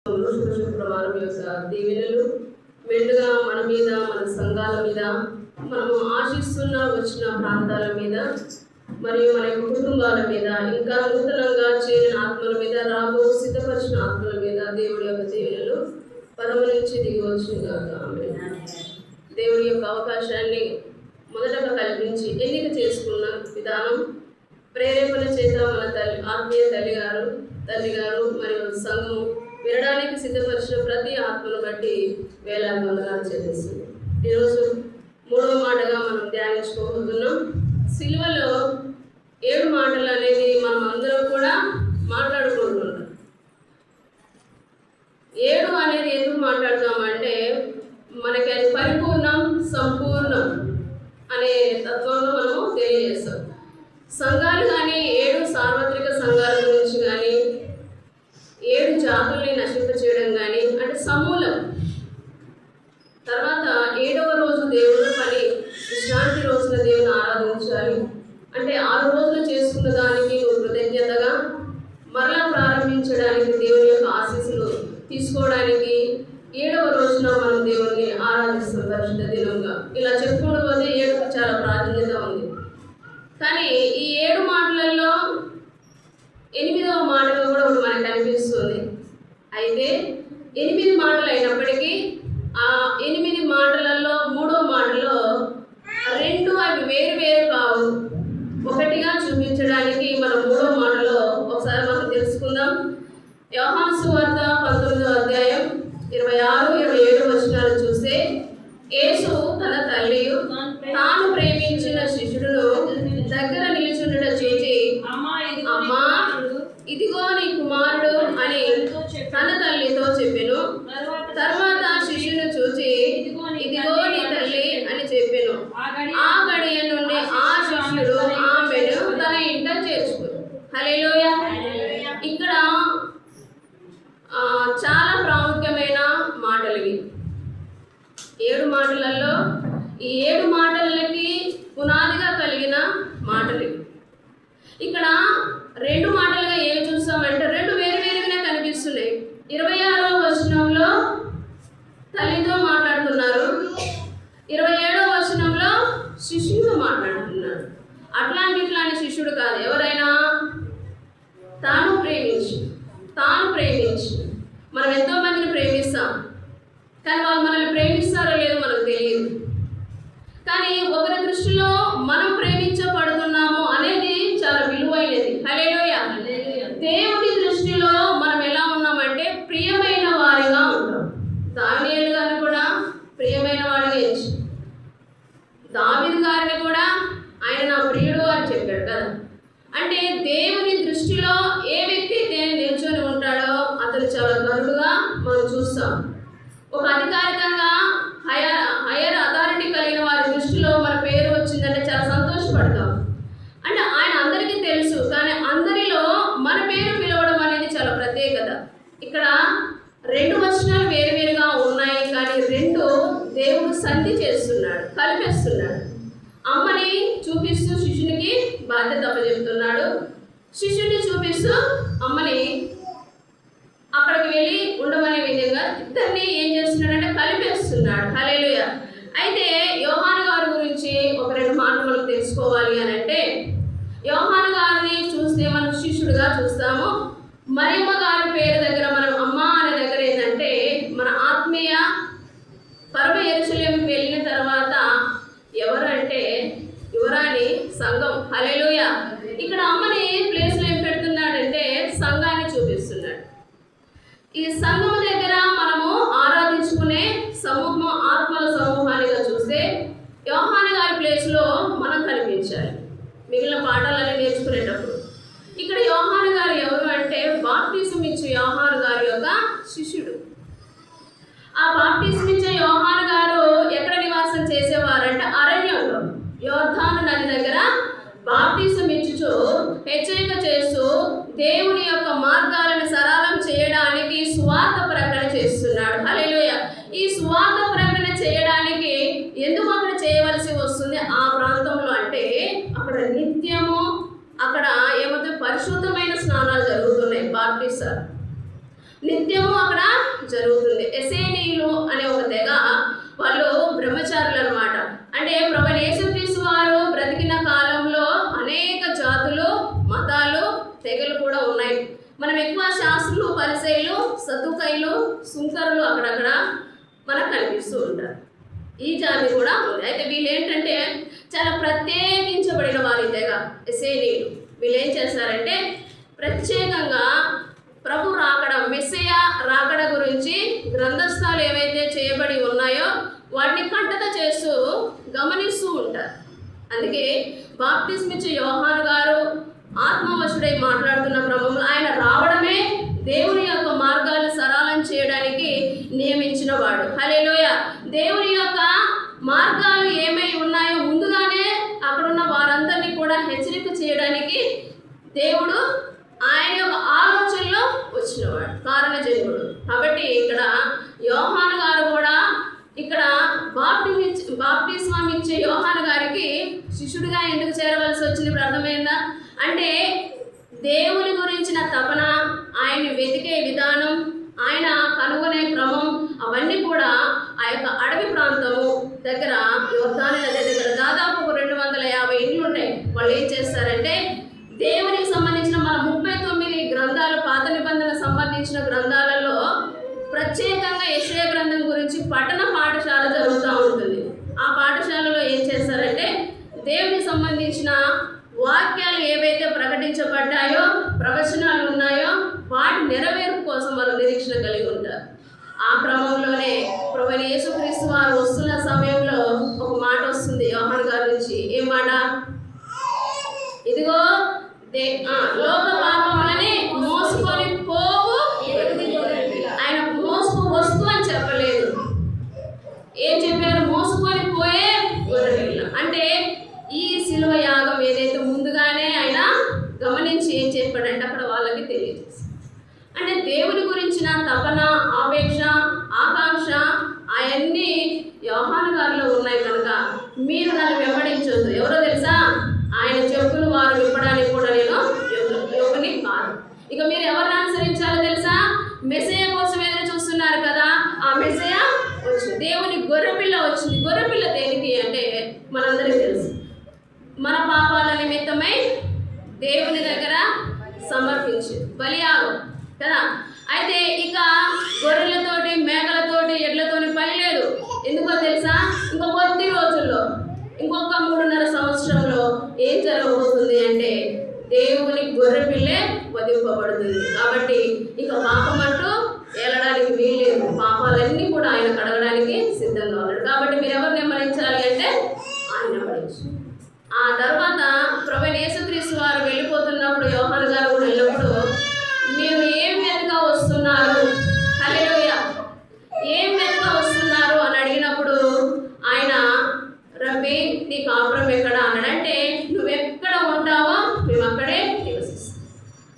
శుక్రవారం యొక్క దీవెనలు మెండుగా మన మీద, మన సంఘాల మీద, మనము ఆశిస్తున్న వచ్చిన ప్రాంతాల మీద, మరియు మన యొక్క కుటుంబాల మీద, ఇంకా నూతనంగా చేరిన ఆత్మల మీద, రాబో సిద్ధపరిచిన ఆత్మల మీద దేవుడి యొక్క దీవెనలు పరమ నుంచి దిగి వచ్చిందాక. దేవుడి యొక్క అవకాశాన్ని మొదటగా కల్పించి ఎన్నిక చేసుకున్న విధానం, ప్రేరేపణ చేత మన ఆత్మీయ తల్లి గారు మరియు సంఘం వినడానికి సిద్ధపరిచిన ప్రతి ఆత్మను బట్టి వేలాది వందనాలు చెల్లిస్తుంది. ఈరోజు 3వ మాటగా మనం ధ్యానించుకోబోతున్నాం. సిలువలో 7 మాటలు అనేది మనం అందరం కూడా మాట్లాడుకుంటున్నాం. 7 అనేది ఎందుకు మాట్లాడతామంటే మనకి అది పరిపూర్ణం, సంపూర్ణం అనే తత్వంలో మనము తెలియజేస్తాం. సంఘాలు కానీ 7 సార్వత్రిక సంఘాల గురించి కానీ 7 జాతుల్ని నశింప చేయడం కానీ అంటే సమూలం. తర్వాత 7వ రోజు దేవుని పని, విశ్రాంతి రోజున దేవుని ఆరాధించాలి అంటే 6 రోజులు చేసుకున్న దానికి కృతజ్ఞతగా మరలా ప్రారంభించడానికి, దేవుని యొక్క ఆశీస్సులు తీసుకోవడానికి 7వ రోజున మనం దేవుని ఆరాధిస్తాం పరిశుద్ధ దినంగా. ఇలా చెప్పుకుంటూ పోతే 7కు చాలా ప్రాధాన్యత ఉంది. కానీ ఈ 7 మాటలలో 8వ మాటగా కూడా ఒకటి మనకు కనిపిస్తుంది. అయితే 8 మాటలు అయినప్పటికీ ఆ 8 మాటలలో 3వ మాటలో 2 అవి వేరు కావు, ఒకటిగా చూపించడానికి మనం 3వ మాటలో ఒకసారి మనం తెలుసుకుందాం. యోహాను సువార్త 19వ అధ్యాయం 26-27 వచనాలు చూస్తే, యేసు తన తల్లియు తాను ప్రేమించిన శిష్యుడును దగ్గర నిలుచుండుట చూచి, అమ్మా ఇదిగో నీ కుమారుడు అని తన తల్లితో చెప్పెను. తర్వాత శిష్యుని చూచి, ఇదిగో నీ తల్లి అని చెప్పెను. ఆ గడియ నుండి ఆ శిష్యుడు ఆమెను తన ఇంట చేర్చుకును. హల్లెలూయా. ఇక్కడ చాలా ప్రాముఖ్యమైన మాటలు ఇవి. 7 మాటలలో ఈ 7 మాటలకి పునాదిగా కలిగిన మాటలు. ఇక్కడ 2 మాటలుగా ఏమి చూస్తామంటే 2 వేరువేరుగానే కనిపిస్తున్నాయి. 26వ వచనంలో తల్లితో మాట్లాడుతున్నారు, 27వ వచనంలో శిష్యుడితో మాట్లాడుతున్నారు. అట్లాంటి శిష్యుడు కాదు, ఎవరైనా తాను ప్రేమించి మనం ఎంతో మందిని ప్రేమిస్తాం, కానీ వాళ్ళు మనల్ని ప్రేమిస్తారో లేదో మనకు తెలియదు. కానీ ఒకరి దృష్టిలో మనం ప్రేమించబడుతున్నాము అనేది చాలా విలువైనది. హల్లెలూయా. దేవుని దృష్టిలో మనం ఎలా ఉన్నామంటే ప్రియమైన వారిగా ఉంటాం. దానియేలు గారిని కూడా ప్రియమైన వాడిగా ఎంచు, దావీదు గారిని కూడా ఆయన నా ప్రియుడు అని చెప్పాడు కదా. అంటే దేవుని దృష్టిలో ఏ వ్యక్తి నిల్చొని ఉంటాడో అతను చాలా గరుడుగా మనం చూస్తాం. ఒక అధికారికంగా హైయర్ అథారిటీ కలిగిన వారి దృష్టిలో మన పేరు వచ్చిందంటే చాలా సంతోషపడతాం. అంటే ఆయన అందరికీ తెలుసు, కానీ అందరిలో మన పేరు పిలవడం అనేది చాలా ప్రత్యేకత. ఇక్కడ 2 వచనాలు వేరువేరుగా ఉన్నాయి, కానీ 2 దేవుడు సంధి చేస్తున్నాడు, కలిపేస్తున్నాడు. అమ్మని చూపిస్తూ శిష్యునికి బాధ్యత అప్పచెప్తున్నాడు, శిష్యుని చూపిస్తూ అమ్మని అక్కడికి వెళ్ళి ఉండమనే విధంగా ఇద్దరిని ఏం చేస్తున్నాడంటే కలిపేస్తున్నాడు. హల్లెలూయా. అయితే యోహాను గారి గురించి ఒక 2 మాటలు మనం తెలుసుకోవాలి అని అంటే, యోహాను గారిని చూస్తే మనం శిష్యుడిగా చూస్తాము. మరియమ్మ గారి పేరు దగ్గర మనం అమ్మ అనే దగ్గర ఏంటంటే మన ఆత్మీయ పరమ యెరూషలేముకి వెళ్ళిన తర్వాత ఎవరంటే యువరాణి సంఘం. హల్లెలూయా. ఇక్కడ అమ్మని ప్లేస్లో ఏం పెడుతున్నాడంటే సంఘాన్ని చూపిస్తున్నాడు. ఈ సంఘం దగ్గర మనము ఆరాధించుకునే సమూహం ఆత్మల సమూహానిగా చూస్తే యోహాను గారి ప్లేస్లో మనం కనిపించాలి మిగిలిన పాఠాలని నేర్చుకునేటప్పుడు. ఇక్కడ యోహాను గారు ఎవరు అంటే బాప్టిజం ఇచ్చే యోహాను గారి యొక్క శిష్యుడు. ఆ బాప్టిజం ఇచ్చే యోహాను గారు ఎక్కడ నివాసం చేసేవారంటే అరణ్యంలో యోర్దాను నది దగ్గర బాప్టిజం ఇచ్చుచు హెచ్చరిక చేస్తూ దేవుని యొక్క మార్గాలను సరళం చేయడానికి సువార్త ప్రకటన చేస్తున్నాడు. హల్లెలూయా. ఈ సువార్త ప్రకటన చేయడానికి ఎందుకు అక్కడ చేయవలసి వస్తుంది ఆ ప్రాంతంలో అంటే అక్కడ నిత్యము అక్కడ ఏమంటే పరిశుద్ధమైన స్నానాలు జరుగుతున్నాయి. బాప్టిజం నిత్య నిత్యము అక్కడ జరుగుతుంది. ఎసేనీయులు అనే ఒక తెగ, వాళ్ళు బ్రహ్మచారులు అనమాట. అంటే ప్రభువైన యేసుక్రీస్తు వారు బ్రతికిన కాలంలో అనేక జాతులు, మతాలు, తెగలు కూడా ఉన్నాయి. మనం ఎక్కువ శాస్త్రులు, పరిసయ్యులు, సద్దుకయ్యులు, సుంకరులు అక్కడక్కడ మనకు కనిపిస్తూ ఉంటారు. ఈ జాతి కూడా ఉంది. అయితే వీళ్ళు ఏంటంటే చాలా ప్రత్యేకించబడిన వారి తెగ ఎసేనీయులు. వీళ్ళు ఏం చేస్తారంటే ప్రత్యేకంగా ప్రభు రాకడ, మెస్సయ రాకడ గురించి గ్రంథస్థాలు ఏవైతే చేయబడి ఉన్నాయో వాటిని కంటత చేస్తూ గమనిస్తూ ఉంటారు. అందుకే బాప్తిస్మ ఇచ్చే యోహాను గారు ఆత్మవశుడై మాట్లాడుతున్న క్రమంలో ఆయన రావడమే దేవుని యొక్క మార్గాలు సరళం చేయడానికి నియమించిన వాడు. హల్లెలూయ. దేవుని యొక్క మార్గాలు ఏమై ఉన్నాయో ముందుగానే అక్కడున్న వారందరినీ కూడా హెచ్చరిక చేయడానికి దేవుడు ఆయన యొక్క ఆలోచనలో వచ్చినవాడు, కారణజన్ముడు. కాబట్టి ఇక్కడ యోహాను గారు కూడా ఇక్కడ బాప్తిస్మం ఇచ్చే యోహాను గారికి శిష్యుడిగా ఎందుకు చేరవలసి వచ్చింది? ఇప్పుడు అర్థమైందా? అంటే దేవుని గురించిన తపన, ఆయన్ని వెతికే విధానం, ఆయన కనుగొనే క్రమం, అవన్నీ కూడా ఆ యొక్క అడవి ప్రాంతము దగ్గర, యోర్దాను నది దగ్గర దాదాపు 250 ఇండ్లు ఉంటాయి. వాళ్ళు ఏం చేస్తారంటే దేవునికి సంబంధించిన మన 39 గ్రంథాలు, పాత నిబంధనకు సంబంధించిన గ్రంథాలలో ప్రత్యేకంగా యెషయా గ్రంథం గురించి పఠన పాఠశాల జరుగుతూ ఉంటుంది. ఆ పాఠశాలలో ఏం చేస్తారంటే దేవునికి సంబంధించిన వాక్యాలు ఏవైతే ప్రకటించబడ్డాయో, ప్రవచనాలు ఉన్నాయో వాటి నెరవేర్పు కోసం వాళ్ళు నిరీక్షణ కలిగి ఉంటారు. ఆ క్రమంలోనే ప్రభువైన యేసుక్రీస్తు వారు వస్తున్న సమయంలో ఒక మాట వస్తుంది యోహాను గారి నుంచి. ఏం మాట? ఇదిగో లోక పాపములని మోసుకొని పోవు. ఆయన మోసుకు వస్తూ అని చెప్పలేదు. ఏం చెప్పారు? మోసుకొని పోయే గొర్రెపిల్ల. అంటే ఈ శిలువ యాగం ఏదైతే ముందుగానే ఆయన గమనించి ఏం చెప్పాడంటే అక్కడ వాళ్ళకి తెలియజేసి, అంటే దేవుని గురించిన తపన, ఆపేక్ష, ఆకాంక్ష అవన్నీ యోహాను గారిలో ఉన్నాయి కనుక మీరు నన్ను వెంబడించొద్దు. ఎవరో తెలుసా? ఆయన చెప్పులు వారు విప్పడానికి కూడా నేను యోగుని కాదు. ఇక మీరు ఎవరిని అనుసరించాలో తెలుసా? మెస్సయ కోసం ఎదురు చూస్తున్నారు కదా, ఆ మెస్సయ వచ్చింది. దేవుని గొర్రెపిల్ల వచ్చింది. గొర్రెపిల్ల దేనికి అంటే మనందరికీ తెలుసు, మన పాపాల నిమిత్తమై దేవుని దగ్గర సమర్పించి బలియాగం కదా. అయితే ఇక గొర్రెలతోటి, మేకలతోటి, ఎడ్లతోటి పని లేదు. ఎందుకో తెలుసా? ఇంకో కొద్ది రోజుల్లో, ఇంకొక 3.5 సంవత్సరంలో ఏం జరగబోతుంది అంటే దేవుని గొర్రెపిల్లే వధింపబడుతుంది. కాబట్టి ఇక పాపం అంటూ ఏలడానికి వీలేదు. పాపాలన్నీ కూడా ఆయన కడగడానికి సిద్ధంగా ఉన్నాడు. కాబట్టి మీరు ఎవరు నెమ్మదించాలి అంటే ఆయన పడించు. ఆ తర్వాత ప్రభువైన యేసుక్రీస్తు వారు వెళ్ళిపోతున్నప్పుడు యోహాను గారు కూడా వెళ్ళినప్పుడు మీరు ఏం వెనుక వస్తున్నారు, హల్లెలూయా, ఏం వెనుక వస్తున్నారు అని అడిగినప్పుడు ఆయన రబ్బీ నీ కాపురం ఎక్కడ అన్నాడంటే నువ్వెక్కడ ఉంటావో మేము అక్కడే నివసిస్తాం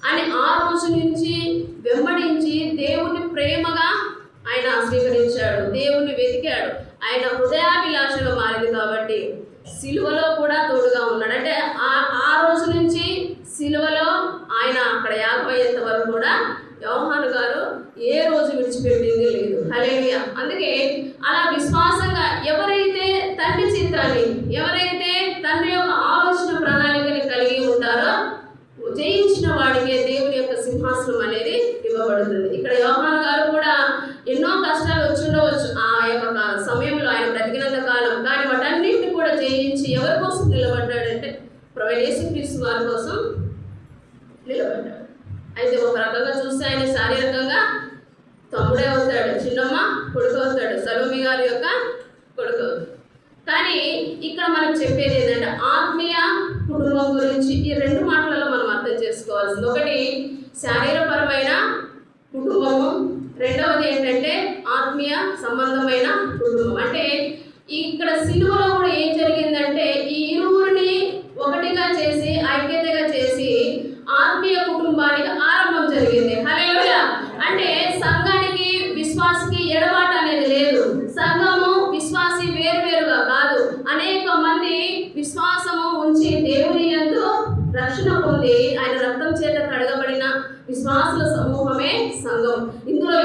అని ఆ రోజు నుంచి వెంబడించి దేవుని ప్రేమగా ఆయన స్వీకరించాడు, దేవుణ్ణి వెతికాడు. ఆయన హృదయాభిలాషగా మారింది కాబట్టి సిలువలో కూడా తోడుగా ఉన్నాడు. అంటే ఆ రోజు నుంచి సిలువలో ఆయన అక్కడ యాగమయ్యేంత వరకు కూడా యోహాను గారు ఏ రోజు విడిచిపెట్టింది లేదు. హల్లెలూయా. అందుకే అలా విశ్వాసంగా ఎవరైతే తండ్రి చిత్తాన్ని, ఎవరైతే తండ్రి యొక్క ఆలోచన ప్రణాళికని కలిగి ఉంటారో జయించిన వాడికే దేవుని యొక్క సింహాసనం అనేది ఇవ్వబడుతుంది. ఇక్కడ యోహాను గారు కూడా ఎన్నో కష్టాలు వచ్చి ఉండవచ్చు ఆ యొక్క సమయంలో ఆయన బ్రతికినంత కాలం. కానీ వాటన్నింటినీ కూడా జయించి ఎవరి కోసం నిలబడ్డాడంటే ప్రభువైన యేసుక్రీస్తు వారి కోసం నిలబడ్డాడు. అయితే ఒక రకంగా చూస్తే ఆయన శారీరకంగా తమ్ముడే అవుతాడు, చిన్నమ్మ కొడుకు అవుతాడు, సలోమి గారి యొక్క కొడుకు. కానీ ఇక్కడ మనం చెప్పేది ఏంటంటే ఆత్మీయ కుటుంబం గురించి ఈ 2 మాటలలో మనం అర్థం చేసుకోవాల్సింది. ఒకటి శారీరపరమైన కుటుంబము, రెండవది ఏంటంటే ఆత్మీయ సంబంధమైన కుటుంబం. అంటే ఇక్కడ సిలువలో కూడా ఏం జరిగిందంటే ఈ ఇరువురిని ఒకటిగా చేసి, ఐక్యతగా చేసి ఆత్మీయ కుటుంబానికి ఆరంభం జరిగింది. హల్లెలూయా. అంటే సంఘానికి, విశ్వాసికి ఎడబాటు అనేది లేదు. సంఘము, విశ్వాసి వేరువేరుగా కాదు. అనేక మంది విశ్వాసము ఉంచి దేవుని యందు రక్షణ పొంది ఆయన రక్తం చేత కడగబడిన విశ్వాసుల సమూహమే సంఘం. ఇందులో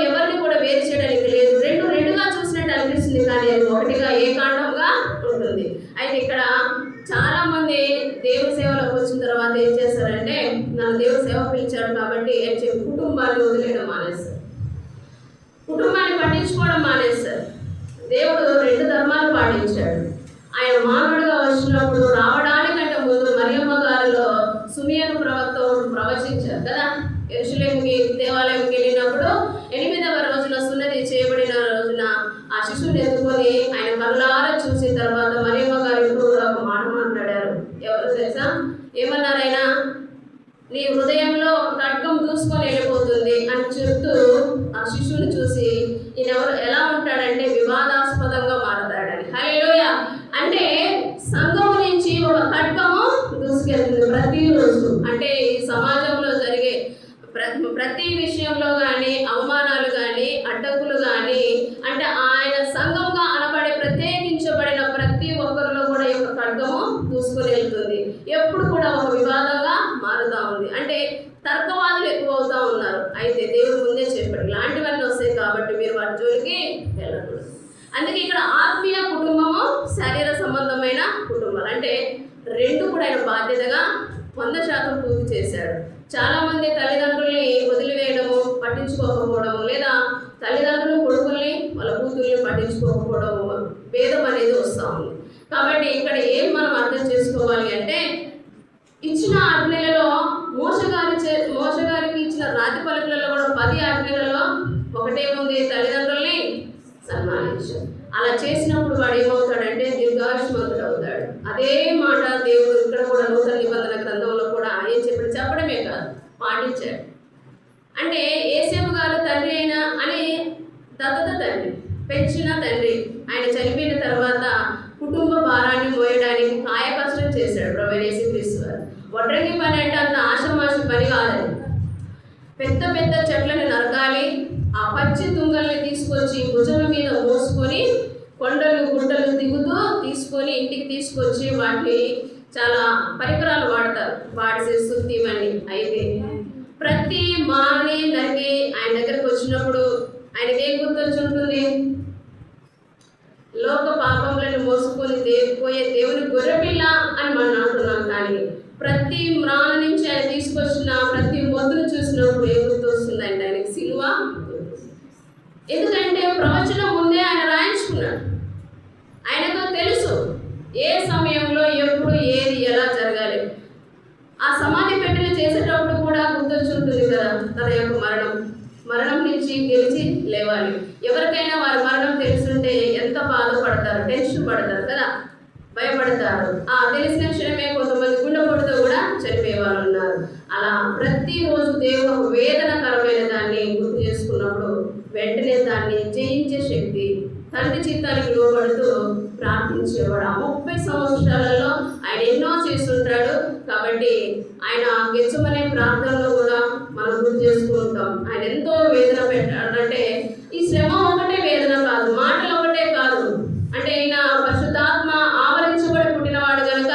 వచ్చింది, కానీ అది ఒకటిగా ఏకాండంగా ఉంటుంది. అయితే ఇక్కడ చాలా మంది దేవుని సేవలోకి వచ్చిన తర్వాత ఏం చేస్తారంటే, నన్ను దేవుని సేవ పిలిచాడు కాబట్టి ఏం చెప్పి కుటుంబాన్ని వదిలేయడం మానేస్తారు, కుటుంబాన్ని పట్టించుకోవడం మానేస్తారు. దేవుడు 2 ధర్మాలు పాటించాడు. ఆయన మానవుడిగా వచ్చినప్పుడు రావడానికంటే ముందు మరియమ్మ గారిలో సుమియను ప్రవక్త ప్రవచించారు కదా. యెరూషలేముకి దేవాలయంకి వెళ్ళినప్పుడు 8వ రోజున సున్నతి చేయబడిన రోజున ఆ శిశువుని ఎత్తుకొని ఆయన కళ్ళారా చూసిన తర్వాత మరియమ్మ గారు ఇప్పుడు కూడా ఒక మాట మాట్లాడారు. ఎవరు తెలుసా? ఏమన్నారు ఆయన? నీ హృదయంలో ఒక ఖడ్గం దూసుకొని వెళ్ళిపోతుంది అని చెప్తూ ఆ శిశువుని చూసి ఈయనెవరు ఎలా ఉంటాడంటే వివాదాస్పదంగా మారతాడని. హల్లెలూయా. అంటే సంఘం నుంచి ఒక ఖడ్గము దూసుకెళ్తుంది ప్రతిరోజు. అంటే ఈ సమాజంలో జరిగే ప్రతి విషయంలో కానీ అవమానాలు కానీ అడ్డంకులు కానీ, అంటే ఆయన సంఘంగా అనబడే ప్రత్యేకించబడిన ప్రతి ఒక్కరిలో కూడా ఈ యొక్క ఖడ్గము దూసుకొని వెళ్తుంది. ఎప్పుడు కూడా ఒక వివాదంగా మారుతూ ఉంది. అంటే తర్కవాదులు ఎక్కువ అవుతా ఉన్నారు. అయితే దేవుడు ముందే చెప్పాడు ఇలాంటివన్నీ వస్తాయి కాబట్టి మీరు వాటి జోలికి వెళ్ళకూడదు. అందుకే ఇక్కడ ఆత్మీయ కుటుంబము, శరీర సంబంధమైన కుటుంబాలు అంటే 2 కూడా ఆయన బాధ్యతగా 100% పూర్తి చేశాడు. చాలా మంది తల్లిదండ్రుల్ని వదిలివేయడము, పట్టించుకోకపోవడము, లేదా తల్లిదండ్రులు కొడుకుల్ని వాళ్ళ కూతుర్ని పట్టించుకోకపోవడము, భేదం అనేది వస్తూ ఉంది. కాబట్టి ఇక్కడ ఏం మనం అర్థం చేసుకోవాలి అంటే, ఇచ్చిన ఆజ్ఞలలో మోసగారికి ఇచ్చిన రాతి పలుకులలో కూడా 10 ఆజ్ఞలలో ఒకటేముంది? తల్లిదండ్రుల్ని సన్మానించాడు. అలా చేసినప్పుడు వాడు ఏమవుతాడంటే దీర్ఘాయుష్మంతుడు అవుతాడు. అదే మాట దేవుడు ఇక్కడ కూడా నూతన నిబంధన గ్రంథంలో కూడా ఏం చెప్పడమే కాదు, పాటించాడు. అంటే యేసేపు గారు తండ్రి అయినా అని దత్తత తండ్రి, పెంచిన తండ్రి, ఆయన చనిపోయిన తర్వాత కుటుంబ భారాన్ని మోయడానికి కాయ కష్టం చేశాడు ప్రభువైన యేసుక్రీస్తు వారు. వడ్రంగి పని అంటే అంత ఆషమాషి పని కాదని, పెద్ద పెద్ద చెట్లను నరకాలి, ఆ పచ్చి తుంగల్ని తీసుకొచ్చి భుజం మీద మోసుకొని కొండలు గుట్టలు దిగుతూ తీసుకొని ఇంటికి తీసుకొచ్చి వాటిని చాలా పరికరాలు వాడతారు, వాడి సుత్తి ఇవన్నీ. అయితే ప్రతి మాని నరికి ఆయన దగ్గరకు వచ్చినప్పుడు ఆయనకి ఏం గుర్తొచ్చి ఉంటుంది? లోక పాపములను మోసుకొని పోయే దేవుని గొర్రెపిల్ల అని మనం అంటున్నాం. కానీ ప్రతి మ్రాణ నుంచి ఆయన తీసుకొచ్చిన ప్రతి మొద్దును చూసినప్పుడు ఏం గుర్తొస్తుందంటే ఆయనకి సిలువ. ఎందుకంటే ప్రవచనం ముందే ఆయన రాయించుకున్నాడు. ఆయనకు తెలుసు ఏ సమయంలో ఎప్పుడు ఏది ఎలా జరగాలి. ఆ సమాధి పెట్టెలు చేసేటప్పుడు కూడా గుర్తొచ్చి ఉంటుంది కదా తన యొక్క మరణం నుంచి గెలిచి లేవాలి. ఎవరికైనా వారి మరణం తెలుసుంటే ఎంత బాధపడతారు, టెన్షన్ పడతారు కదా, భయపడతారు. తెలిసిన క్షణమే కొంతమంది గుండెపోటుతో కూడా చనిపోయే వాళ్ళు ఉన్నారు. అలా ప్రతిరోజు దేవుడు ఒక వేదనకరమైన దాన్ని గుర్తు చేసుకున్నప్పుడు వెంటనే దాన్ని జయించే శక్తి తండ్రి చిత్తానికి లోబడుతూ ప్రార్థించేవాడు. ఆ 30 సంవత్సరాలలో ఆయన ఎన్నో చేస్తుంటాడు. కాబట్టి ఆయన గెచ్చమనే ప్రార్థనలో కూడా మనం గుర్తు చేసుకుంటాం. ఆయన ఎంతో వేదన పెట్టాడంటే ఈ శ్రమ ఒకటే వేదన కాదు, మాటలు ఒకటే కాదు. అంటే ఈయన పరిశుద్ధాత్మ ఆవరించబడి పుట్టినవాడు కనుక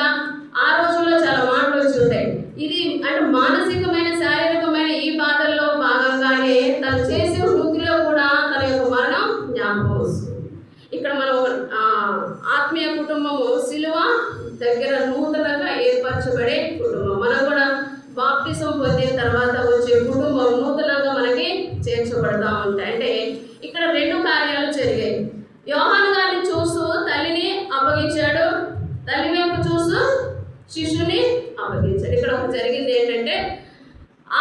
ఆ రోజుల్లో చాలా మాటలు వచ్చి ఉంటాయి. ఇది అంటే మానసికమైన శారీరకమైన ఈ బాధల్లో భాగంగానే తను చేసే వృత్తిలో కూడా తన యొక్క మరణం జ్ఞాపకం వస్తుంది. ఇక్కడ మనం ఆత్మీయ కుటుంబము సిలువ దగ్గర నూతనంగా ఏర్పరచబడే కుటుంబం. మనం కూడా బాప్టిజం పొందిన తర్వాత వచ్చే కుటుంబం నూతనంగా మనకి చేర్చబడతా ఉంటాయి. అంటే ఇక్కడ 2 కార్యాలు జరిగాయి. యోహాను గారిని చూస్తూ తల్లిని అప్పగించాడు, తల్లి వైపు చూస్తూ శిశువుని అప్పగించాడు. ఇక్కడ ఒక జరిగింది ఏంటంటే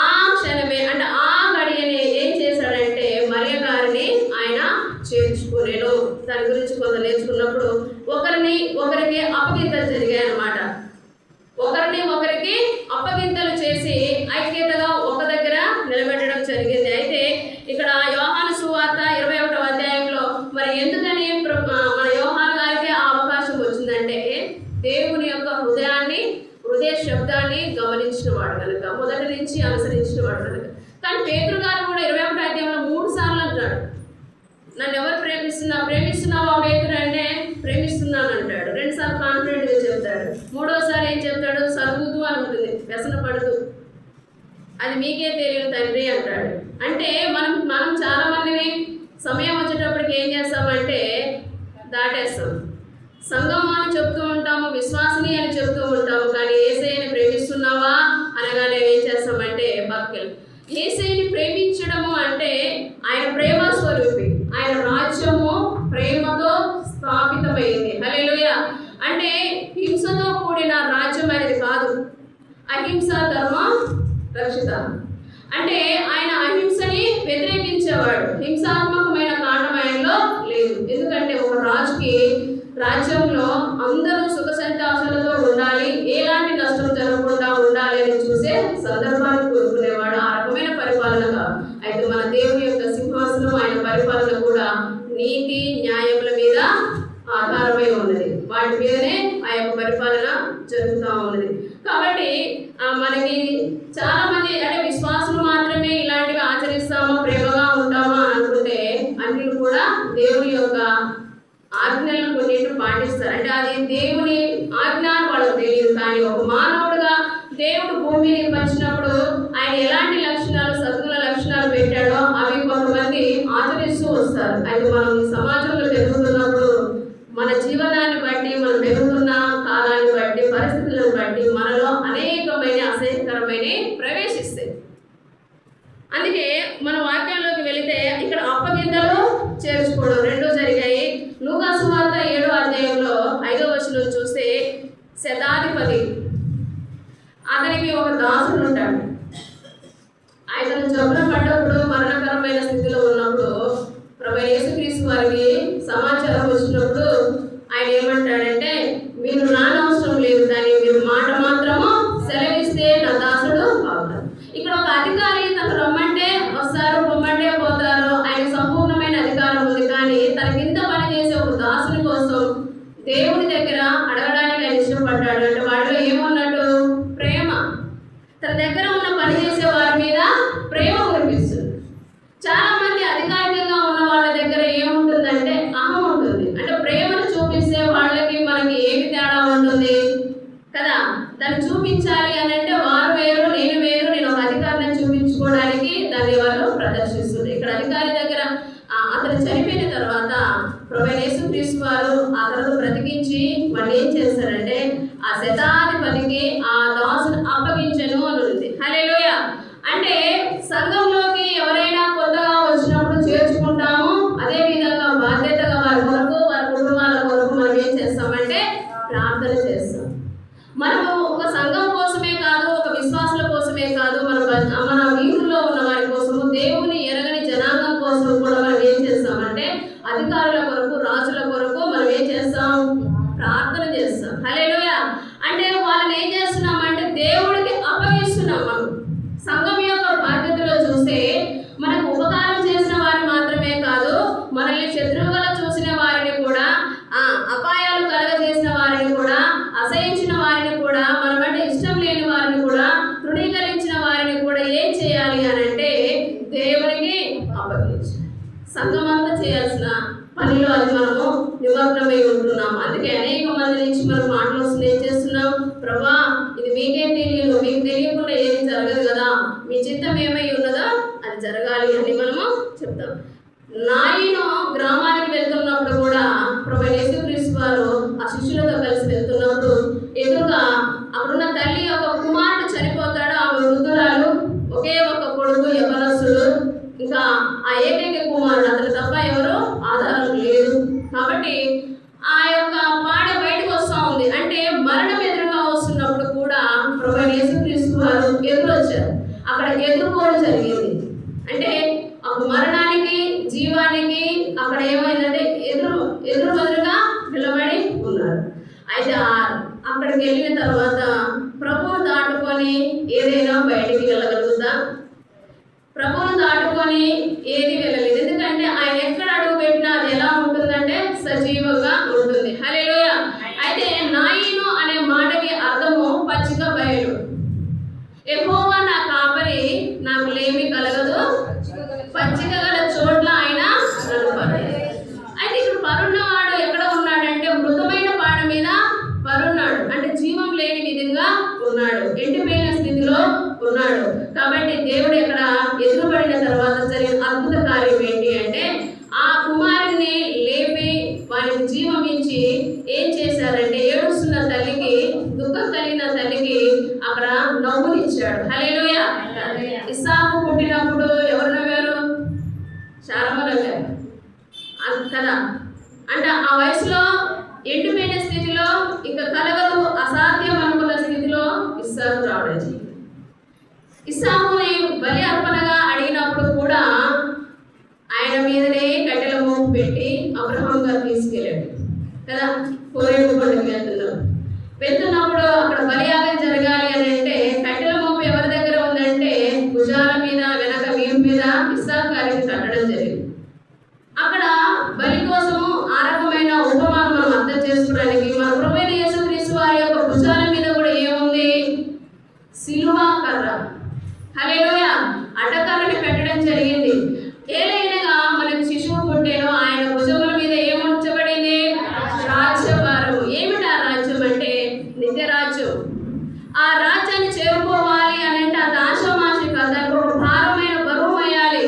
ఆ క్షణమే అంటే ఆ గడియనే ఏం చేశాడంటే మరియ గారిని ఆయన చేర్చుకునేను. దాని గురించి కొంత నేర్చుకున్నప్పుడు ఒకరికి అప్పగింతలు జరిగాయి అన్నమాట. ఒకరికి అప్పగింతలు చేసి ఐక్యతగా ఒక దగ్గర నిలబెట్టడం జరిగింది. అయితే ఇక్కడ యోహాను సువార్త 21వ అధ్యాయంలో మరి ఎందుకని మన యోహాను గారికి ఆ అవకాశం వచ్చిందంటే దేవుని యొక్క హృదయ శబ్దాన్ని గమనించిన వాడు కనుక, మొదటి నుంచి అనుసరించిన వాడు కనుక. కానీ పేతురు గారు కూడా 21వ అధ్యాయంలో 3 సార్లు అంటాడు, నన్ను ఎవరు ప్రేమిస్తున్నావా పేతురు అంటే ప్రేమిస్తున్నాను అంటాడు. 2 సార్లు కాన్ఫిడెంట్గా చెప్తాడు. 3వసారి ఏం చెప్తాడు? సరుగుతూ అని ఉంటుంది, వ్యసన పడుతూ, అది మీకే తెలియదు తండ్రి అంటాడు. అంటే మనం చాలా మందిని సమయం వచ్చేటప్పటికి ఏం చేస్తామంటే దాటేస్తాం. సంఘం అని చెప్తూ ఉంటాము, విశ్వాసిని అని చెప్తూ ఉంటాము, కానీ యేసయ్యని ప్రేమిస్తున్నావా అనగానే ఏం చేస్తామంటే పక్కకి. యేసయ్యని ప్రేమించడము అంటే ఆయన ప్రేమ స్వరూపి, ఆయన రాజ్యము ప్రేమతో స్థాపితమైంది. హల్లెలూయా. అంటే హింసతో కూడిన రాజ్యం అనేది కాదు. అహింస ధర్మ రక్షిత అంటే ఆయన అహింసని వ్యతిరేకించేవాడు. హింసాత్మకమైన కాండం ఆయనలో లేదు. ఎందుకంటే ఒక రాజుకి రాజ్యంలో అందరూ సుఖ సంతోషాలతో ఉండాలి, ఎలాంటి నష్టం జరగకుండా ఉండాలి అని చూసే సందర్భాన్ని కోరుకునేవాడు. ఆ రకమైన పరిపాలన కాదు. అయితే మన దేవుని యొక్క సింహాసనం, ఆయన పరిపాలన కూడా నీతి న్యాయముల మీద ఆధారమై ఉన్నది. వాటి మీదనే ఆ యొక్క పరిపాలన జరుగుతూ ఉన్నది. కాబట్టి మనకి చాలా మంది అంటే విశ్వాసులు మాత్రమే ఇలాంటివి ఆచరిస్తామో ప్రేమగా ఉంటామో అనుకుంటే అన్ని కూడా దేవుని యొక్క ఆజ్ఞలను కొన్నింటిని పాటిస్తారు. అంటే అది దేవుని ఆజ్ఞ అని వాళ్ళకి తెలియదు. కానీ ఒక మానవుడుగా దేవుడు భూమిని పంచినప్పుడు ఆయన ఎలాంటి లక్షణాలు, సద్గుణ లక్షణాలు పెట్టాడో అవి కొంతమంది ఆచరిస్తూ వస్తారు. అయితే మనం సమాజంలో పెరుగుతున్నప్పుడు మన జీవనాన్ని బట్టి, మనం పెరుగుతున్న కాలాన్ని బట్టి, పరిస్థితులను బట్టి మనలో అనేకమైన అసహ్యకరమైన ప్రవేశిస్తాయి. అందుకే మన వాక్యంలోకి వెళితే ఇక్కడ అప్పగింతలు చేర్చుకోవడం రెండు జరిగాయి. లూకా సువార్త 7వ అధ్యాయంలో 5వ వచనం చూస్తే శతాధిపతి అతనికి ఒక దాసుడు ఉంటాడు. ఆయన జబ్బున పడ్డప్పుడు, మరణకరమైన స్థితిలో ఉన్నప్పుడు ప్రభువైన యేసుక్రీస్తు వారికి సమాచారం వచ్చినప్పుడు ఆయన ఏమంటాడంటే, మీరు రానవసరం లేదు, కానీ మీరు మాట మాత్రము సెలవిస్తే నా దాసుడు అవుతాడు. ఇక్కడ ఒక అధికారి తను రమ్మంటే వస్తారు, పొమ్మంటే పోతారు. ఆయన సంపూర్ణమైన అధికారం ఉంది. కానీ తన కింద పనిచేసే ఒక దాసుని కోసం దేవుని దగ్గర అడగడానికి ఆయన ఇష్టపడ్డాడు. అంటే వాడిలో ఏమన్నట్టు? ప్రేమ. తన దగ్గర ఉన్న పనిచేసే వారి మీద ప్రేమ కురిపిస్తుంది. చాలా మంది అధికారికంగా ఉన్న వాళ్ళ దగ్గర ఏముంటుందంటే అహం ఉంటుంది. అంటే ప్రేమను చూపిస్తే వాళ్ళకి మనకి ఏమి తేడా ఉంటుంది కదా. దాన్ని చూపించాలి అని అంటే వారు వేరు, నేను వేరు, నేను ఒక అధికారిని చూపించుకోవడానికి దాన్ని వాళ్ళు ప్రదర్శిస్తుంది. ఇక్కడ అధికారి దగ్గర అతను చనిపోయిన తర్వాత ప్రభువైన యేసుక్రీస్తు వారు ఆ తర్వాత బ్రతికించి వాళ్ళు ఏం చేస్తారంటే ఆ శతాధిపతికి ఆ దాసును అప్పగించను అని ఉంది. హల్లెలూయా. అంటే సంఘంలోకి ఎవరైనా కొత్తగా వచ్చినప్పుడు చేర్చుకుంటాము. అదే విధంగా బాధ్యతగా వారి కొరకు, వారి కుటుంబాల కొరకు మనం ఏం చేస్తామంటే ప్రార్థన చేస్తాం. మనము ఒక సంఘం కోసమే కాదు, ఒక విశ్వాసుల కోసమే కాదు, మన వీధుల్లో ఉన్న వారి కోసము, దేవుని ఎరగని జనాంగం కోసం కూడా మనం ఏం చేస్తామంటే అధికారుల కొరకు, రాజుల కొరకు మనం ఏం చేస్తాం? ప్రార్థన చేస్తాం. హల్లెలూయా. అంటే వాళ్ళని ఏం చేస్తున్నామంటే దేవుడికి అప్పగిస్తున్నాం. మనం సంఘం యొక్క బాధ్యతలో చూస్తే మనకు ఉపకారం చేసిన వారు మాత్రమే కాదు, మనల్ని శత్రువుగా చూసిన వారిని కూడా, అపాయాలు కలగజేసిన వారిని కూడా, అసహించిన వారిని కూడా, మనమంటే ఇష్టం లేని వారిని కూడా, తృణీకరించిన వారిని కూడా ఏం చేయాలి అని అంటే దేవునికి అప్పగించాలి. సంఘం అంతా చేయాల్సిన పనిలో అది మనము నిమగ్నమై ఉంటున్నాం. అందుకే అనేక మంది నుంచి మనం మాటలు వస్తుంది, ఏం చేస్తున్నాం? ప్రభా, ఇది మీకేం తెలియదు, మీకు తెలియకుండా ఏది జరగదు కదా, మీ చిత్తం ఏమై ఉన్నదో అది జరగాలి అని మనము చెప్తాం. నాయను గ్రామానికి వెళ్తున్నప్పుడు కూడా ప్రభువైన యేసుక్రీస్తు వారు ఆ శిష్యులతో కలిసి వెళ్తున్నప్పుడు ఎదురుగా అక్కడున్న తల్లి యొక్క కుమారుడు చనిపోతాడు. ఆమె వృద్ధురాలు, ఒకే ఒక కొడుకు యవనస్తుడు, ఇంకా ఆ ఏకైక కుమారుడు, అతను తప్ప ఎవరు ఆధారం లేదు. కాబట్టి ఆ యొక్క పాడ బయటకు వస్తూ ఉంది. అంటే మరణం ఎదురుగా వస్తున్నప్పుడు కూడా ప్రభువైన యేసుక్రీస్తు వారు ఎదురొచ్చారు. అక్కడ ఎదుర్కోవడం జరిగింది. అంటే అప్పుడు మరణానికి, జీవానికి అక్కడ ఏమైందంటే ఎదురుగా నిలబడి ఉన్నారు. అయితే అక్కడికి వెళ్ళిన తర్వాత ప్రభువు దాటుకొని ఏదైనా బయటికి వెళ్ళగలుగుతా? ప్రభువును దాటుకొని ఏది వెళ్ళలేదు. ఎందుకంటే ఆయన ఎక్కడ అడుగు చాలా మంది కదా. అంటే ఆ వయసులో ఎండిపోయిన స్థితిలో ఇంకా కలగదు, అసాధ్యం అనుకున్న స్థితిలో ఇస్సాకు రావడం జరిగింది. ఇస్సాకుని బలి అర్పణగా అడిగినప్పుడు కూడా ఆయన మీదనే కట్టెల మోపు పెట్టి అబ్రహాం గారు తీసుకెళ్ళాడు కదా. కోరేడు పండుగ వెళ్తున్నప్పుడు అక్కడ బలియాగం జరగాలి అని అంటే కట్టెల మోపు ఎవరి దగ్గర ఉందంటే భుజాల మీద వెనక వీపు మీద ఇస్సాకు గారికి కట్టడం జరిగింది. అక్కడ బలి కోసము ఆ రకమైన ఉపమానం మనం అర్థం చేసుకోవడానికి మన ప్రభువైన యేసుక్రీస్తు వారి యొక్క భుజాల మీద కూడా ఏముంది? సిలువ కర్ర, హల్లెలూయా, అడ్డకర్రని పెట్టడం జరిగింది. ఏలైనగా మనకు శిశువు పుట్టేనో ఆయన భుజముల మీద ఏముంచబడింది? రాజ్యభారం. ఏమిటి ఆ రాజ్యం అంటే? నిత్య రాజ్యం. ఆ రాజ్యాన్ని చేరుకోవాలి అని అంటే అది ఆశామాషి కాదు, దానికి ఒక భారమైన బరువు వేయాలి.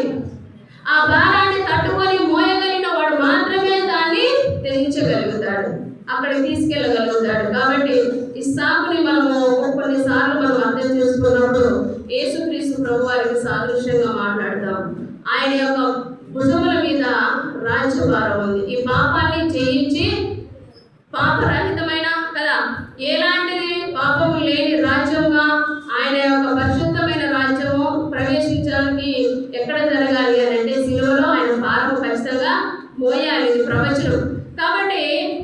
ఆ భారాన్ని తట్టుకొని మోయగలిగిన వాడు మాత్రమే దాన్ని తెగించగలుగుతాడు, అక్కడికి తీసుకెళ్ళగలుగుతాడు. కాబట్టి ఇస్సాకుని మనము కొన్నిసార్లు మనం అర్థం చేసుకున్నప్పుడు యేసుక్రీస్తు ప్రభు వారికి సాదృశ్యంగా మాట్లాడతాం. ఆయన యొక్క భుజముల మీద రాజ్యభారం ఉంది. ఈ పాపాన్ని జయించి పాపరహితమైన కదా, ఎలాంటిది పాపము లేని రాజ్యంగా ఆయన యొక్క పరిశుద్ధమైన రాజ్యము ప్రవేశించడానికి ఎక్కడ జరగాలి అని అంటే సిలువలో ఆయన భారము ఖచ్చితంగా మోయాలి. ఇది ప్రవచనం. కాబట్టి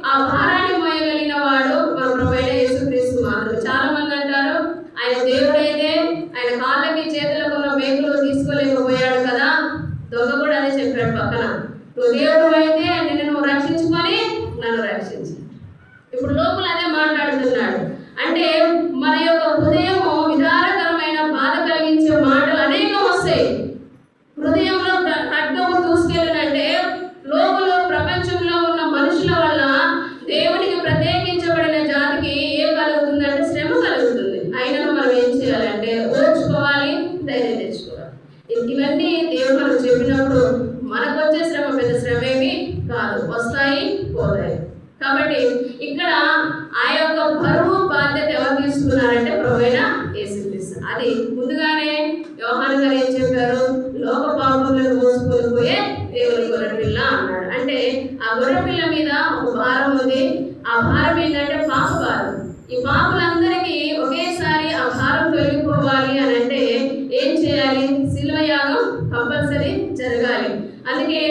ఆ భారాన్ని మోయగలిగిన వాడు మన ప్రభువైన యేసుక్రీస్తు మాత్రమే. చాలా మంది అంటారు ఆయన దేవుడైతే ఆయన కాళ్ళకి చేతులకు ఉన్న మేకులు తీసుకోలేకపోయాడు కదా. దొంగ కూడా అదే చెప్పాడు పక్కన, నువ్వు దేవుడు అయితే నిన్ను రక్షించుకొని నన్ను రక్షించు. ఇప్పుడు లోపల అదే మాట్లాడుతున్నాడు. అంటే మన యొక్క హృదయము విధానకరమైన బాధ కలిగించే మాటలు అనేకం వస్తాయి. హృదయంలో ఖడ్గము దూసుకెళ్ళనంటే లోపల ప్రపంచంలో ఉన్న మనుషుల వల్ల దేవునికి ప్రత్యేకించబడిన జాతికి ఏం కలుగుతుందంటే శ్రమ కలుగుతుంది. అయినా మనం ఏం చేయాలంటే ఓర్చుకోవాలి, ధైర్యం తెచ్చుకోవాలి. ఇవన్నీ దేవుడు మనం చెప్పినప్పుడు మనకు వచ్చే శ్రమ పెద్ద శ్రమ ఏమి కాదు, వస్తాయి పోతాయి. కాబట్టి ఇక్కడ ఆ యొక్క బరువు బాధ్యత ఎవరు తీసుకున్నారంటే ప్రభువైన యేసుక్రీస్తు. అది ముందుగానే యోహాను గారు ఏం చెప్పారు? లోక పాపములను మోసుకొని పోయే దేవుని గొర్రెపిల్ల అన్నాడు. అంటే ఆ గొర్రెపిల్ల మీద ఒక భారం ఉంది. ఆ భారం ఏంటంటే పాప భారం. ఈ పాపులందరికీ ఒకేసారి ఆ భారం తొలగిపోవాలి అని అంటే ఏం చేయాలి? శిలువ యాగం కంపల్సరీ జరగాలి. అందుకే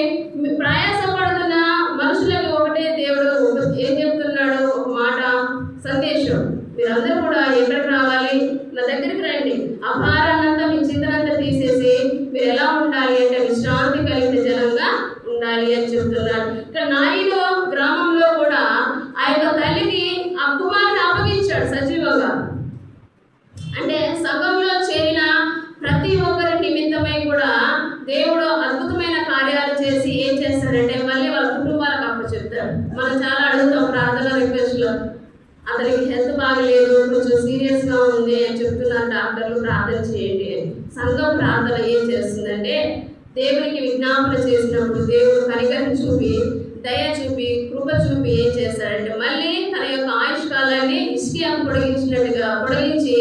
ప్రయాసపడుతున్న మనుషులకు ఒకటే దేవుడు ఏం చెప్తున్నాడు? ఒక మాట సందేశం, మీరందరూ కూడా ఎక్కడికి రావాలి? నా దగ్గరికి రండి. ఆ భారాన్నంతా మీ చింతనంతా తీసేసి మీరు ఎలా ఉండాలి అంటే విశ్రాంతి కలిగిన జనంగా ఉండాలి అని చెప్తున్నాడు. ఇక్కడ నాయుడు గ్రామంలో కూడా ఆ యొక్క తల్లికి ఆ కుమారుని అప్పగించాడు సజీవంగా. అంటే సంఘంలో చేరిన ప్రతి ఒక్కరి నిమిత్తమై కూడా దేవుడు అద్భుతమైన కార్యాలు చేసి ఏం చేస్తాడంటే మళ్ళీ వాళ్ళ కుటుంబాలకు అప్పచెప్తాడు. మనం చాలా అడుగుతాం ప్రార్థన రిక్వెస్ట్లో, అతనికి హెల్త్ బాగలేదు, కొంచెం సీరియస్గా ఉంది అని చెప్తున్నారు డాక్టర్లు, ప్రార్థన చేయండి అని. సంఘం ప్రార్థన ఏం చేస్తుందంటే దేవునికి విజ్ఞాపన చేసినప్పుడు దేవుడు కనికరం చూపి, దయ చూపి, కృప చూపి ఏం చేస్తాడంటే మళ్ళీ తన యొక్క ఆయుష్కాలాన్ని ఇష్కియాకు పొడిగించినట్టుగా పొడిగించి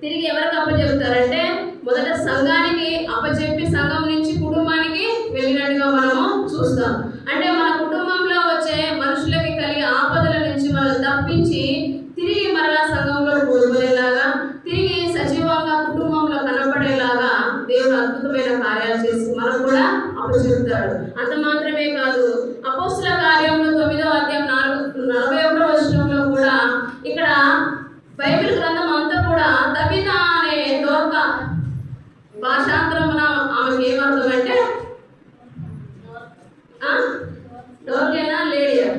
తిరిగి ఎవరికి అప్పచెప్తారంటే మొదట సంఘానికి అప్పచెప్పి సంఘం నుంచి కుటుంబానికి వెళ్ళినట్టుగా మనము చూస్తాం. అంటే మన కుటుంబంలో వచ్చే మనుషులకి కలిగే ఆపదల నుంచి మనం తప్పించి తిరిగి మరలా సంఘంలో కోరుకునేలాగా, తిరిగి సజీవంగా కుటుంబంలో కనపడేలాగా దేవుడు అద్భుతమైన కార్యాలు చేసి మనం కూడా అప్పచెప్తాడు. అంత మాత్రమే కాదు, అపోస్తుల కార్యంలో 9వ అధ్యాయం 41వ వచనంలో కూడా ఇక్కడ బైబిల్ గ్రంథం అంతా కూడా తబిత అనే డోర్క భాషాంతరమున ఆమెకి ఏమర్థమంటే డోర్కేనా లేడీయా?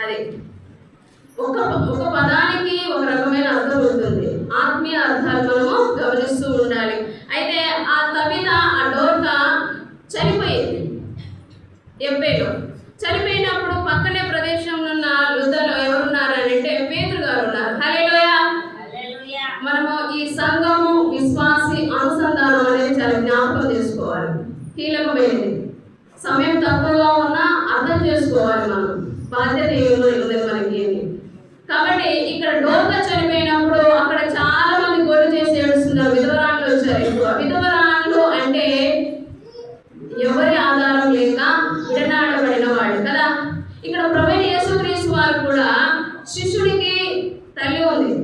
అది ఒక పదానికి ఒక రకమైన అర్థం ఉంటుంది. ఆత్మీయ అర్థాలు మనము గమనిస్తూ ఉండాలి. అయితే ఆ తబిత ఆ డోర్క చనిపోయింది. ఎబ్బేలో చనిపోయినప్పుడు పక్కనే ప్రదేశంలో ఉన్న లుద్దలో ఎవరున్నారంటే పేతురు గారు ఉన్నారు. హల్లెలూయా. మనము ఈ సంఘము విశ్వాసి అనుసంధానం అనేది చాలా జ్ఞాపకం చేసుకోవాలి. కీలకమైనది. సమయం తక్కువగా ఉన్నా అర్థం చేసుకోవాలి. మనం బాధ్యత ఏముంది మనకి. కాబట్టి ఇక్కడ డోర్క చనిపోయినప్పుడు అక్కడ చాలా మంది గోలు చేసి ఏడుస్తున్నారు. విధవరాళ్ళు వచ్చారు. విధవరాళ్ళు అంటే ఎవరి ఇక్కడ ప్రభువైన యేసుక్రీస్తు వారు కూడా శిష్యుడికి తల్లి ఉంది.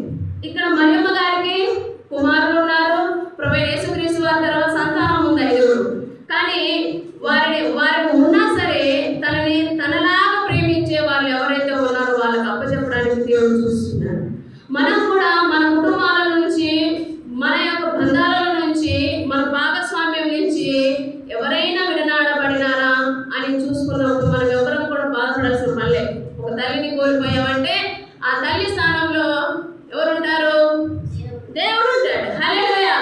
ఇక్కడ మరియమ్మ గారికి కుమారులు ఉన్నారు. ప్రభువైన యేసుక్రీస్తు వారి తర్వాత సంతానం ఉంది 5. కానీ వారికి ఉన్నా సరే తనలాగా ప్రేమించే వాళ్ళు ఎవరైతే ఉన్నారో వాళ్ళకి అప్పచెప్పడానికి దేవుడు చూస్తున్నాడు. మనం కూడా మన కుటుంబాల నుంచి, మన యొక్క బంధాల నుంచి, మన భాగస్వామ్యం నుంచి ఎవరైనా విడనాడబడినారా అని చూసుకున్నప్పుడు మనం ఎవరం కూడా బాధపడాల్సిన పనిలే. ఒక తల్లిని కోల్పోయామంటే ఆ తల్లి స్థానంలో ఎవరుంటారు? దేవుడు ఉంటాడు. హల్లెలూయా.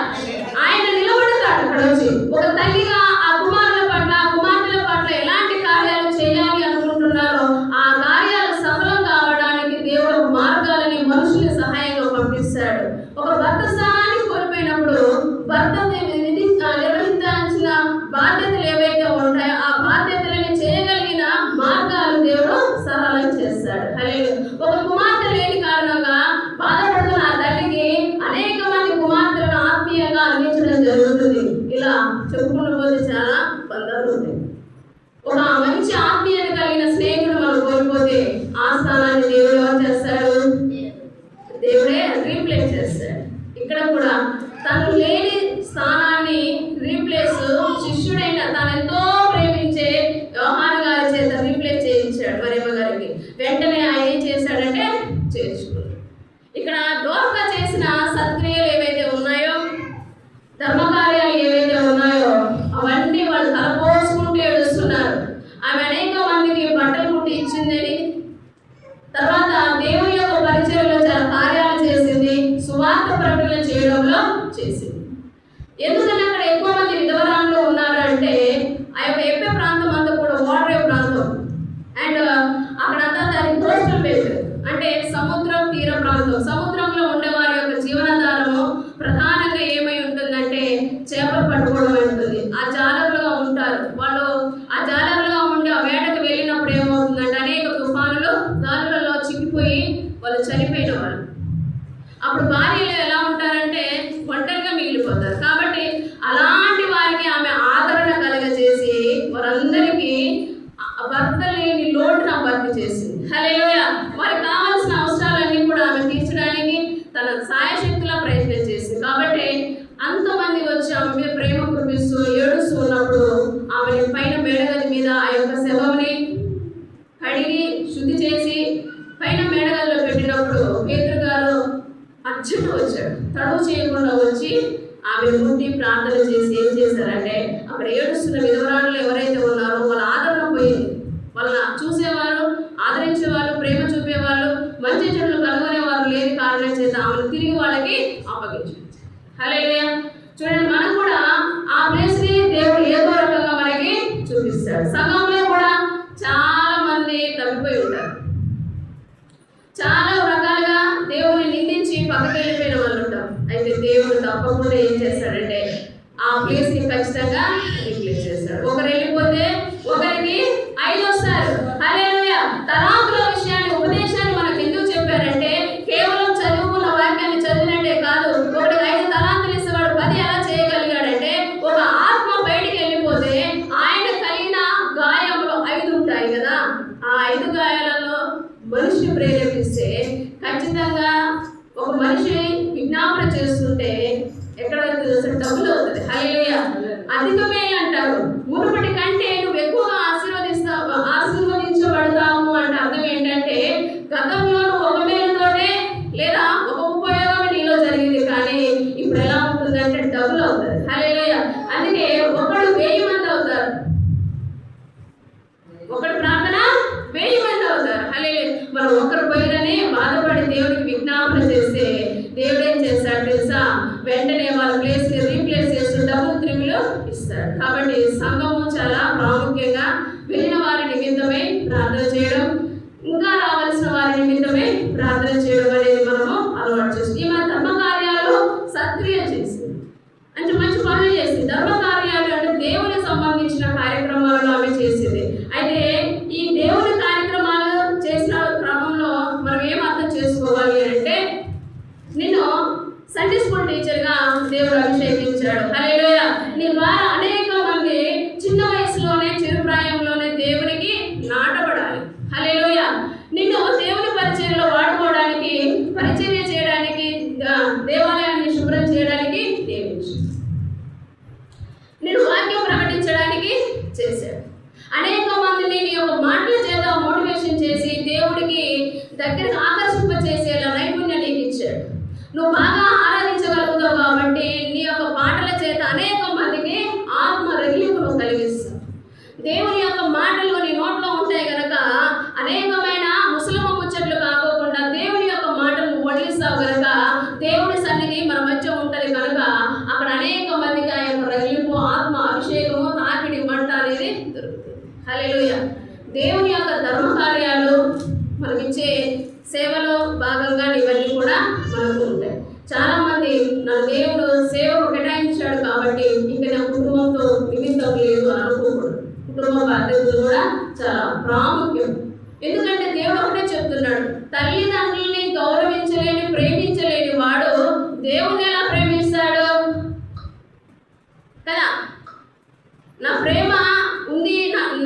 ఆయన నిలబడతాడు అక్కడ వచ్చి. ఒక తల్లిగా ఆ కుమారుల పట్ల, కుమార్తెల పట్ల ఎలాంటి కార్యాలు చేయాలి అనుకుంటున్నారో ఆ కార్యాలు సఫలం కావడానికి దేవుడు మార్గాలని, మనుషుల్ని సహాయంగా పంపిస్తాడు. ఒక భర్త స్థానాన్ని కోల్పోయినప్పుడు భర్త నిర్వహించాల్సిన బాధ్యతలు ఏవైతే ఉంటాయో ఆ బాధ్యతలని చేయగలిగిన మార్గాలు దేవుడు సరళం చేస్తాడు. హల్లెలూయా. ఒక కుమార్తె లేని కారణంగా బాధపడుతున్న ఆ తల్లికి అనేక మంది కుమార్తెలను ఆత్మీయంగా అందించడం జరుగుతుంది. ఇలా చెప్పుకుంటూ పోతే చాలా బంధాలు ఉంటాయి. ఒక మంచి ఆత్మీయత కలిగిన స్నేహితుడు మనం కోల్పోతే ఆ స్థానాన్ని దేవుడు ఎవరు చేస్తాడు? దేవుడే రీప్లేస్ చేస్తాడు. ఇక్కడ కూడా తను లేని స్థానాన్ని రీప్లేస్ శిష్యుడైన తనెంతో ప్రేమించే యోహాను గారి చేత రీప్లేస్ చేయించాడు మరియమ్మ గారికి. వెంటనే ఆయన ఏం చేశాడంటే చేర్చుకున్నాడు. ఇక్కడ దోర్కా చేసిన సత్క్రియలు ఏవైతే ఉన్నాయో, ధర్మకార్యాలు ఏవైతే ఉన్నాయో అవన్నీ వాళ్ళు తలపోసుకుంటూ ఏడుస్తున్నారు. ఆమె అనేక మందికి బట్టలు కుట్టి ఇచ్చిందని, తర్వాత దేవుని యొక్క పరిచయంలో చాలా కార్యాలు చేసింది, సువార్త ప్రకటన చేయడంలో చేసింది. ఎందుకంటే అక్కడ ఎక్కువ మంది విధవరాలు ఉన్నారు అంటే ఆ యొక్క ఎప్పే ప్రాంతం అంతా కూడా వాటర్ ప్రాంతం. అండ్ అక్కడంతా దాని కోస్టల్ బేస్ అంటే సముద్రం తీర ప్రాంతం. సముద్రంలో ఉండే వారి యొక్క జీవనాధారము ప్రధానంగా ఏమై ఉంటుందంటే చేపలు పట్టుకోవడం ఉంటుంది. ఆ జాలరులుగా ఉంటారు వాళ్ళు. ఆ జాలరులుగా ఉండి ఆ వేటకు వెళ్ళినప్పుడు ఏమవుతుందంటే అనేక తుఫానులు గాలులలో చిక్కిపోయి వాళ్ళు చనిపోయిన వాళ్ళు. అప్పుడు భార్యలు ఎలా ఉంటారంటే ఒంటరిగా మిగిలిపోతారు. కాబట్టి అలాంటి వారికి ఆమె ఆదరణ కలగజేసి వారందరికీ భర్త లేని లోటును భర్తీ చేసింది. హల్లెలూయా. వారికి కావాల్సిన అవసరాలన్నీ కూడా ఆమె తీర్చడానికి తన సాయశక్తిలో ప్రయత్నం చేసింది. కాబట్టి అంతమంది వచ్చి ఆమె మీద ప్రేమ కురిపిస్తూ ఏడుస్తూ ఉన్నప్పుడు ఆమెని పైన మేడగది మీద ఆ యొక్క శవంని కడిగి శుద్ధి చేసి పైన మేడగదిలో పెట్టినప్పుడు పేతురు గారు అర్జెంట్ వచ్చాడు. తడువు చేయకుండా వచ్చి ఆమె ముట్టి ప్రార్థన చేసి ఏం చేశారంటే అక్కడ ఏడుస్తున్న విధవరాలు ఎవరైతే ఉన్నారో వాళ్ళ ఆదరణ పోయింది. వాళ్ళ చూసేవాళ్ళు, ఆదరించేవాళ్ళు, ప్రేమ చూపేవాళ్ళు, మంచి చెడులు కనుగొనేవారు లేని కారణం చేత ఆమెను తిరిగి వాళ్ళకి అప్పగించారు. హల్లెలూయా. చూడండి, మనం కూడా ఆ ప్లేస్ని దేవుడు ఏదో రకంగా మనకి చూపిస్తాడు. సంఘంలో కూడా చాలా మంది తప్పిపోయి ఉంటారు. చాలా రకాలుగా దేవుని నిందించి పక్కకి వెళ్ళిపోయిన వాళ్ళు ఉంటారు. అయితే దేవుడు తప్పకుండా ఏం చేస్తాడంటే ఆ ప్లేస్ ని ఖచ్చితంగా రీప్లేస్ చేస్తాడు. ఒకరు వెళ్ళిపోతే ఒకరికి 5 వస్తారు. హల్లెలూయా. తలాంతుల విషయాన్ని, ఉపదేశాన్ని మనకు ఎందుకు చెప్పారంటే కేవలం చదువుకున్న వాక్యాన్ని చదివినట్టే కాదు. ఒకటికి 5 తలాంతులు ఇస్తేవాడు 10 ఎలా చేయగలిగాడంటే ఒక ఆత్మ బయటికి వెళ్ళిపోతే ఆయన కలిగిన గాయములు 5 ఉంటాయి కదా. ఆ 5 గాయాలలో మనిషి ప్రేరేపిస్తే ఖచ్చితంగా ఒక మనిషి విజ్ఞాపన చేస్తుంటే ఎక్కడ డబ్బులు అవుతుంది. హల్లెలూయా. అధికమే అంటారు. మునుపటి కంటే నువ్వు ఎక్కువగా ఆశీర్వదించబడతాము అంటే అర్థం ఏంటంటే గతంలో నువ్వు ఒక మేలుతోనే లేదా ఒక ఉపయోగం నీలో జరిగింది, కానీ ఇప్పుడు ఎలా ఉంటుందంటే డబ్బులు అవుతుంది. హల్లెలూయా. అందుకే ఒకడు 1000 మంది అవుతారు, ఒకటి ప్రార్థన 1000 మంది అవుతారు. హల్లెలూయా. మనం ఒకరు పోయిననే బాధపడి దేవుడికి విజ్ఞాపన చేస్తే దేవుడు ఏం చేస్తాడు తెలుసా? వెంటనే వాళ్ళ ప్లేస్ ని రీప్లేస్ చేస్తూ డబ్బులు తిరుగులు ఇస్తాడు. కాబట్టి సంఘము చాలా ప్రాముఖ్యంగా వెళ్ళిన వారి నిమిత్తమే ప్రార్థన చేయడం, ఇంకా రావాల్సిన వారి నిమిత్తమే ప్రార్థన చేయడం అనేది మనము అలవాటు చేస్తాం. ఈ మన ధర్మ కార్యాలు సత్క్రియ చేసింది అంటే మంచి పనులు చేసింది. ధర్మ కార్యాలు అంటే దేవునికి సంబంధించిన కార్యక్రమాలను ఆమె చేసింది. అయితే ఈ దేవుని కార్యక్రమాలు చేసిన క్రమంలో మనం ఏం అర్థం చేసుకోవాలి అంటే నిన్ను సండే స్కూల్ టీచర్గా దేవుడు అభిషేకించాడు. హల్లెలూయా. నీ ద్వారా అనేక మంది చిన్న వయసులోనే, చిరు ప్రాయంలోనే దేవునికి నాటబడాలి. హల్లెలూయా. అనేక మందిని నీ యొక్క మాటల చేత మోటివేషన్ చేసి దేవుడికి దగ్గరకు ఆకర్షింపచేసేలా నైపుణ్యం నీకు ఇచ్చాడు. నువ్వు బాగా ఆరాధించగలుగుతావు కాబట్టి నీ యొక్క పాటల చేత అనేక మందికి ఆత్మ రగిలింపు నువ్వు కలిగిస్తావు. దేవుని యొక్క మాటలు నీ నోట్లో ఉంటాయి కనుక అనేకమైన ముసలమ్మ ముచ్చట్లు కాకోకుండా దేవుని యొక్క మాటలు వడిలిస్తావు కనుక దేవుని సన్నిధి మన మధ్య ఉంటుంది కనుక అక్కడ అనేక మందికి ఆ యొక్క రగిలింపు, ఆత్మ అభిషేకము, తాకిడి, మంట అనేది దొరుకుతుంది. హల్లెలూయా. దేవుని యొక్క ధర్మ కార్యాలు మనకిచ్చే సేవలో భాగంగా ఇవన్నీ కూడా మనకు ఉంటాయి. చాలా మంది నా దేవుడు సేవకు కేటాయించాడు కాబట్టి ఇంకా నా కుటుంబంతో నిమిత్తం లేదు అని అనుకోకూడదు. కుటుంబ బాధ్యతలు కూడా చాలా ప్రాముఖ్యం. ఎందుకంటే దేవుడు ఒకటే చెప్తున్నాడు, తల్లిదండ్రుల్ని గౌరవించలేని, ప్రేమించలేని వాడు దేవుని ఎలా ప్రేమిస్తాడు కదా. నా ప్రేమ ఉంది,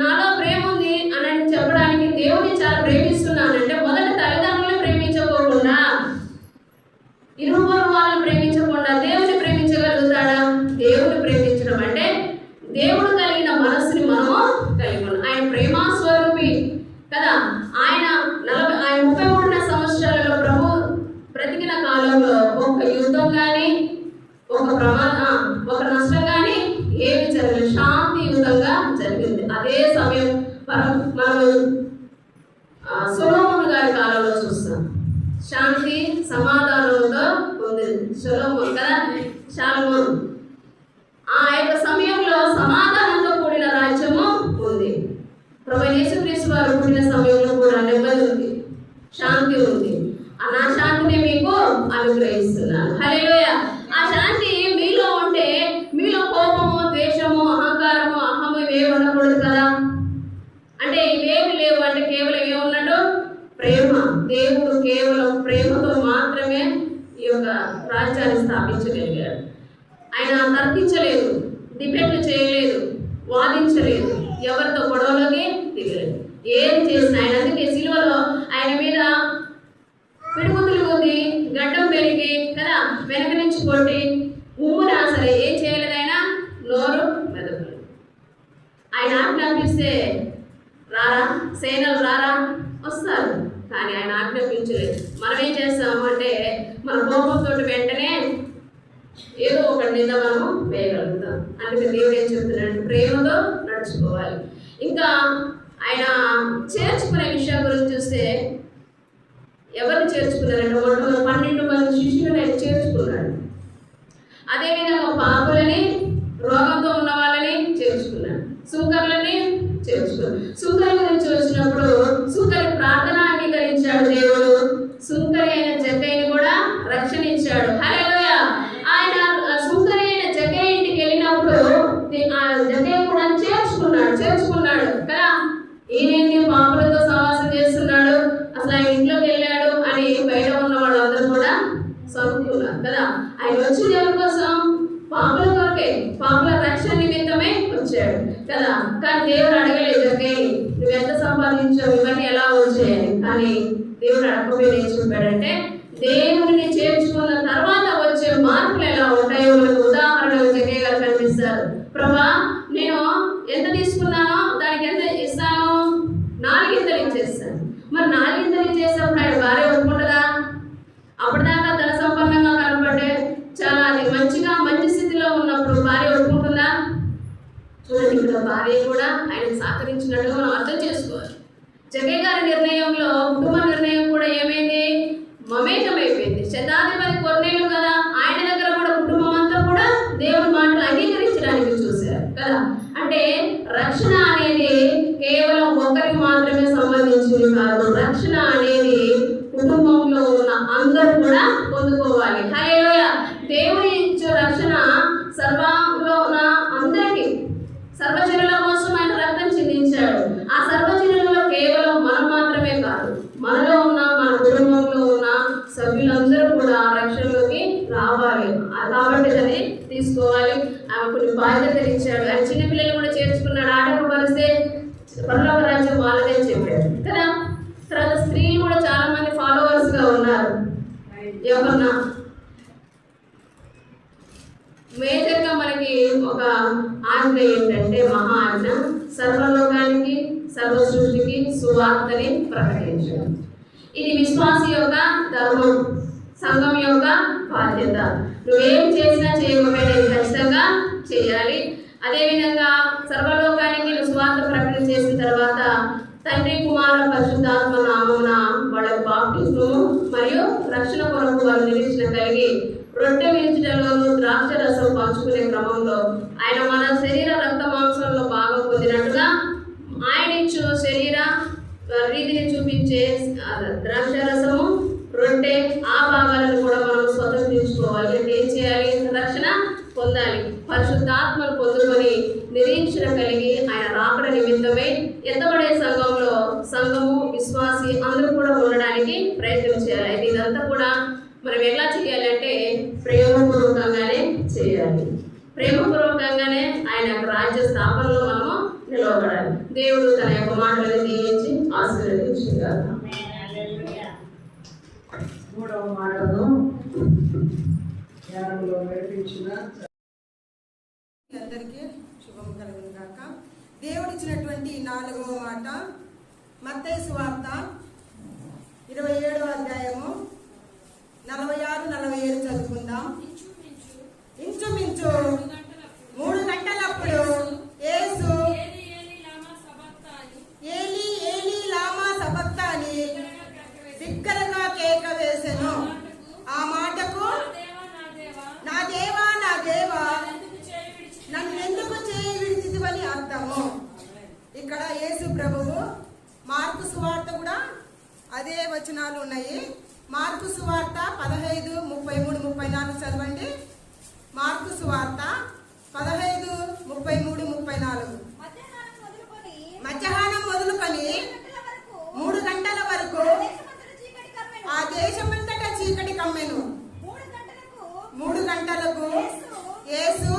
నాలో ప్రేమ ఉంది అని చెప్పడానికి దేవుని చాలా ప్రేమిస్తున్నానంటే మొదట తల్లిదండ్రులను ప్రేమించకోకుండా, ఇరువురు వాళ్ళని ప్రేమించకుండా దేవుని ప్రేమించగలుగుతాడా? దేవుని ప్రేమించడం అంటే దేవుడు కలిగిన మనస్సుని మనము కలిగి ఉన్నాం. ఆయన ప్రేమా స్వరూపి కదా. ఆయన 33 సంవత్సరాలలో ప్రభు బ్రతికిన కాలంలో ఒక యుద్ధం కానీ, ఒక నష్టం కానీ ఏమి జరగలేదు. శాంతియుతంగా జరిగింది. అదే సమయం మనం సొలొమోను గారి కాలంలో చూస్తాం. శాంతి సమాధానంతో ఉంది సొలొమోను కదా, షాలోమోను. ఆ యొక్క సమయంలో సమాధానంతో కూడిన రాజ్యము ఉంది. ప్రభువైన యేసుక్రీస్తు వారు పుట్టిన సమయంలో కూడా నెమ్మది ఉంది, శాంతి ఉంది. నా శాంతిని మీకు అనుగ్రహిస్తున్నాను. హల్లెలూయా. ఆ శాంతి మీలో ఉంటే మీలో కోపము, ద్వేషము, అహంకారము, అహము ఇవేవి ఉండకూడదు కదా. అంటే ఇవేమి లేవు అంటే కేవలం ఏమున్నట్టు ప్రేమ. దేవుడు కేవలం ప్రేమతో మాత్రమే ఈ యొక్క రాజ్యాన్ని స్థాపించగలిగాడు. ఆయన తర్కించలేదు, డిబేట్లు చేయలేదు, వాదించలేదు, ఎవరితో గొడవలోకి దిగలేదు. ఏం చేసిన ఆయన అందుకే సిలువలో ఆయన మీద పిడుగుతులు ఉంది, గడ్డం పెరిగి కదా, వెనక నుంచి కొట్టి ఉమ్మునా సరే ఏం చేయలేదు. ఆయన నోరు మెదపలేదు. ఆయన ఆజ్ఞాపిస్తే రారా, సేనలు రారా, వస్తారు. కానీ ఆయన ఆజ్ఞాపించలేదు. మనం ఏం చేస్తాము అంటే మన కోపంతో వెంటనే ఏదో ఒక నింద మనము వేయగలుగుతాం. అందుకే దేవుడు ఏం చెప్తున్నాడు, ప్రేమతో నడుచుకోవాలి. ఇంకా ఆయన చేర్చుకునే విషయం గురించి చూస్తే ఎవరిని చేర్చుకున్నారంటే 12 మంది శిష్యులను ఆయన చేర్చుకున్నాడు. అదేవిధంగా పాపులని, రోగంతో ఉన్న వాళ్ళని చేర్చుకున్నాడు, సుంకర్లని చేర్చుకున్నాడు. సుంకరి గురించి వచ్చినప్పుడు సుంకరి ప్రార్థన అంగీకరించాడు దేవుడు. సుంకరి అయిన జక్కయ్యని కూడా రక్షణ ఇచ్చాడు. హల్లెలూయా. ఆయన సుంకరి అయిన జక్కయ్య ఇంటికి వెళ్ళినప్పుడు ఆ జక్కయ్య కూడా చేర్చుకున్నాడు కదా. ఈయనేంటి పాపులతో సహవాసం చేస్తున్నాడు, అసలు ఆయన ఇంట్లోకి వెళ్ళాడు అని బయట ఉన్న వాళ్ళందరూ కూడా సరుకున్నారు కదా. ఆయన వచ్చి దేవుని కోసం పాపుల కొరకే, పాపుల రక్షణ నిమిత్తమే వచ్చాడు కదా. కానీ దేవుడు అడగలేదు జక్కయ్యని నువ్వు ఎంత సంపాదించావు, ఇవన్నీ ఎలా వచ్చాయని. కానీ దేవుడు అడగకపోయి ఏం చెప్పాడంటే దేవుడిని చేర్చుకున్న తర్వాత వచ్చే మార్పులు ఎలా ఉంటాయో మనకు ఉదాహరణ జక్కయ్య గారు కనిపిస్తారు. ప్రభా నేను ఎంత తీసుకున్నానో దానికి ఎంత ఇస్తాను, 4 ఇచ్చేస్తాను. మరి 4 ఇచ్చేసినప్పుడు ఆయన భార్య ఒప్పుకుంటుందా? అప్పటిదాకా ధన సంపన్నంగా కనపడే చాలా అది మంచి స్థితిలో ఉన్నప్పుడు భార్య ఒప్పుకుంటుందా? చూడండి, ఇక్కడ భార్య కూడా ఆయనకు సహకరించినట్టుగా మనం అర్థం చేసుకోవాలి. జక్కయ్య గారి నిర్ణయంలో కుటుంబ నిర్ణయం కూడా ఏమైంది, మమేకమైపోయింది. శతాధిపతి కొర్నేలు కదా, ఆయన దగ్గర కూడా కుటుంబం అంతా కూడా దేవుని మాటలు అంగీకరించడానికి చూశారు కదా. అంటే రక్షణ అనేది కేవలం ఒకరికి మాత్రమే సంబంధించింది కాదు. రక్షణ అనేది కుటుంబంలో ఉన్న అందరూ కూడా పొందుకోవాలి. హల్లెలూయా. దేవుని ఇచ్చే రక్షణ సర్వంలో ఉన్న అందరికీ, సర్వజనుల కోసం ఆయన రక్తం చిందించాడు. ఆ సర్వజనులలో కేవలం మనం మాత్రమే కాదు, మనలో ఉన్న మన కుటుంబంలో ఉన్న సభ్యులందరూ కూడా రక్షణలోకి రావాలి. కాబట్టి దాన్ని తీసుకోవాలి. ఆమె కొన్ని బాధ్యతలు ఇచ్చాడు. ఆయన చిన్నపిల్లలు కూడా చేర్చుకున్నాడు. ఆటంకపరిస్తే పరలోక రాజ్యం వాళ్ళదే చెప్పాడు కదా. తర్వాత స్త్రీలు కూడా చాలా మంది ఫాలోవర్స్ గా ఉన్నారు. ఎవరన్నా మేజర్గా మనకి ఒక ఆజ్ఞ ఏంటంటే, మహా ఆజ్ఞ, సర్వలోకానికి సర్వసృష్టికి సువార్తని ప్రకటించడం. ఇది విశ్వాసి యొక్క ధర్మం, సంఘం యొక్క బాధ్యత. నువ్వేం చేసినా చేయకపోయినా ఇది ఖచ్చితంగా చేయాలి. అదేవిధంగా సర్వలోకానికి నువ్వు సువార్త ప్రకటన చేసిన తర్వాత తండ్రి, కుమార, పరిశుద్ధాత్మ నామమున వాళ్ళకు బాప్టిజము మరియు రక్షణ కొరకు వాళ్ళు నిరీక్షణ కలిగి రొట్టె విరుచుటలోను ద్రాక్ష రసం పంచుకునే క్రమంలో ఆయన మన శరీర రక్త మాంసంలో భాగం పొందినట్టుగా ఆయన ఇచ్చు శరీర రీతిని చూపించే ద్రాక్ష రసము, రొట్టె ఆ భాగాలను కూడా మనం స్వతంత్రించుకోవాలి. అంటే ఏం చేయాలి? రక్షణ పొందాలి, పరిశుద్ధాత్మను పొందుకొని నిరీక్షణ కలిగి ఆయన రాకడ నిమిత్తమై ఎత్తబడే సంఘంలో సంఘము, విశ్వాసి అందరూ కూడా ఉండడానికి ప్రయత్నం చేయాలి. అయితే ఇదంతా కూడా మనం ఎలా చేయాలంటే ప్రేమపూర్వకంగానే చేయాలి. ప్రేమపూర్వకంగానే ఆయన యొక్క రాజ్య స్థాపనలో మనము నిలవబడాలి. దేవుడు తన యొక్క మాటలను దీవించి ఆశీర్వదించుగాక. మూడవ మాటను ధ్యానంలో నేర్పించిన అందరికీ శుభం కలుగును గాక. దేవుడిచ్చినటువంటి 4వ మాట మత్తయి సువార్త 27వ అధ్యాయము 46-47 చదువుకుందాం. ఇంచుమించు 3 గంటలప్పుడు యేసు ఏలీ ఏలీ లామా సబక్తాని బిగ్గరగా కేక వేసెను. ఆ మాటకు నా దేవా నా దేవా నన్నెందుకు చేయి విడిచితివని అర్థము. ఇక్కడ యేసు ప్రభువు మార్కు సువార్త కూడా అదే వచనాలు ఉన్నాయి. మార్కు సువార్త 15, 33, 34 చదవండి. మార్కు సువార్త 15, 33, 34. మధ్యాహ్నం మొదలుకొని 3 గంటల వరకు ఆ దేశమంతటా చీకటి కమ్మెను. 3 గంటలకు యేసు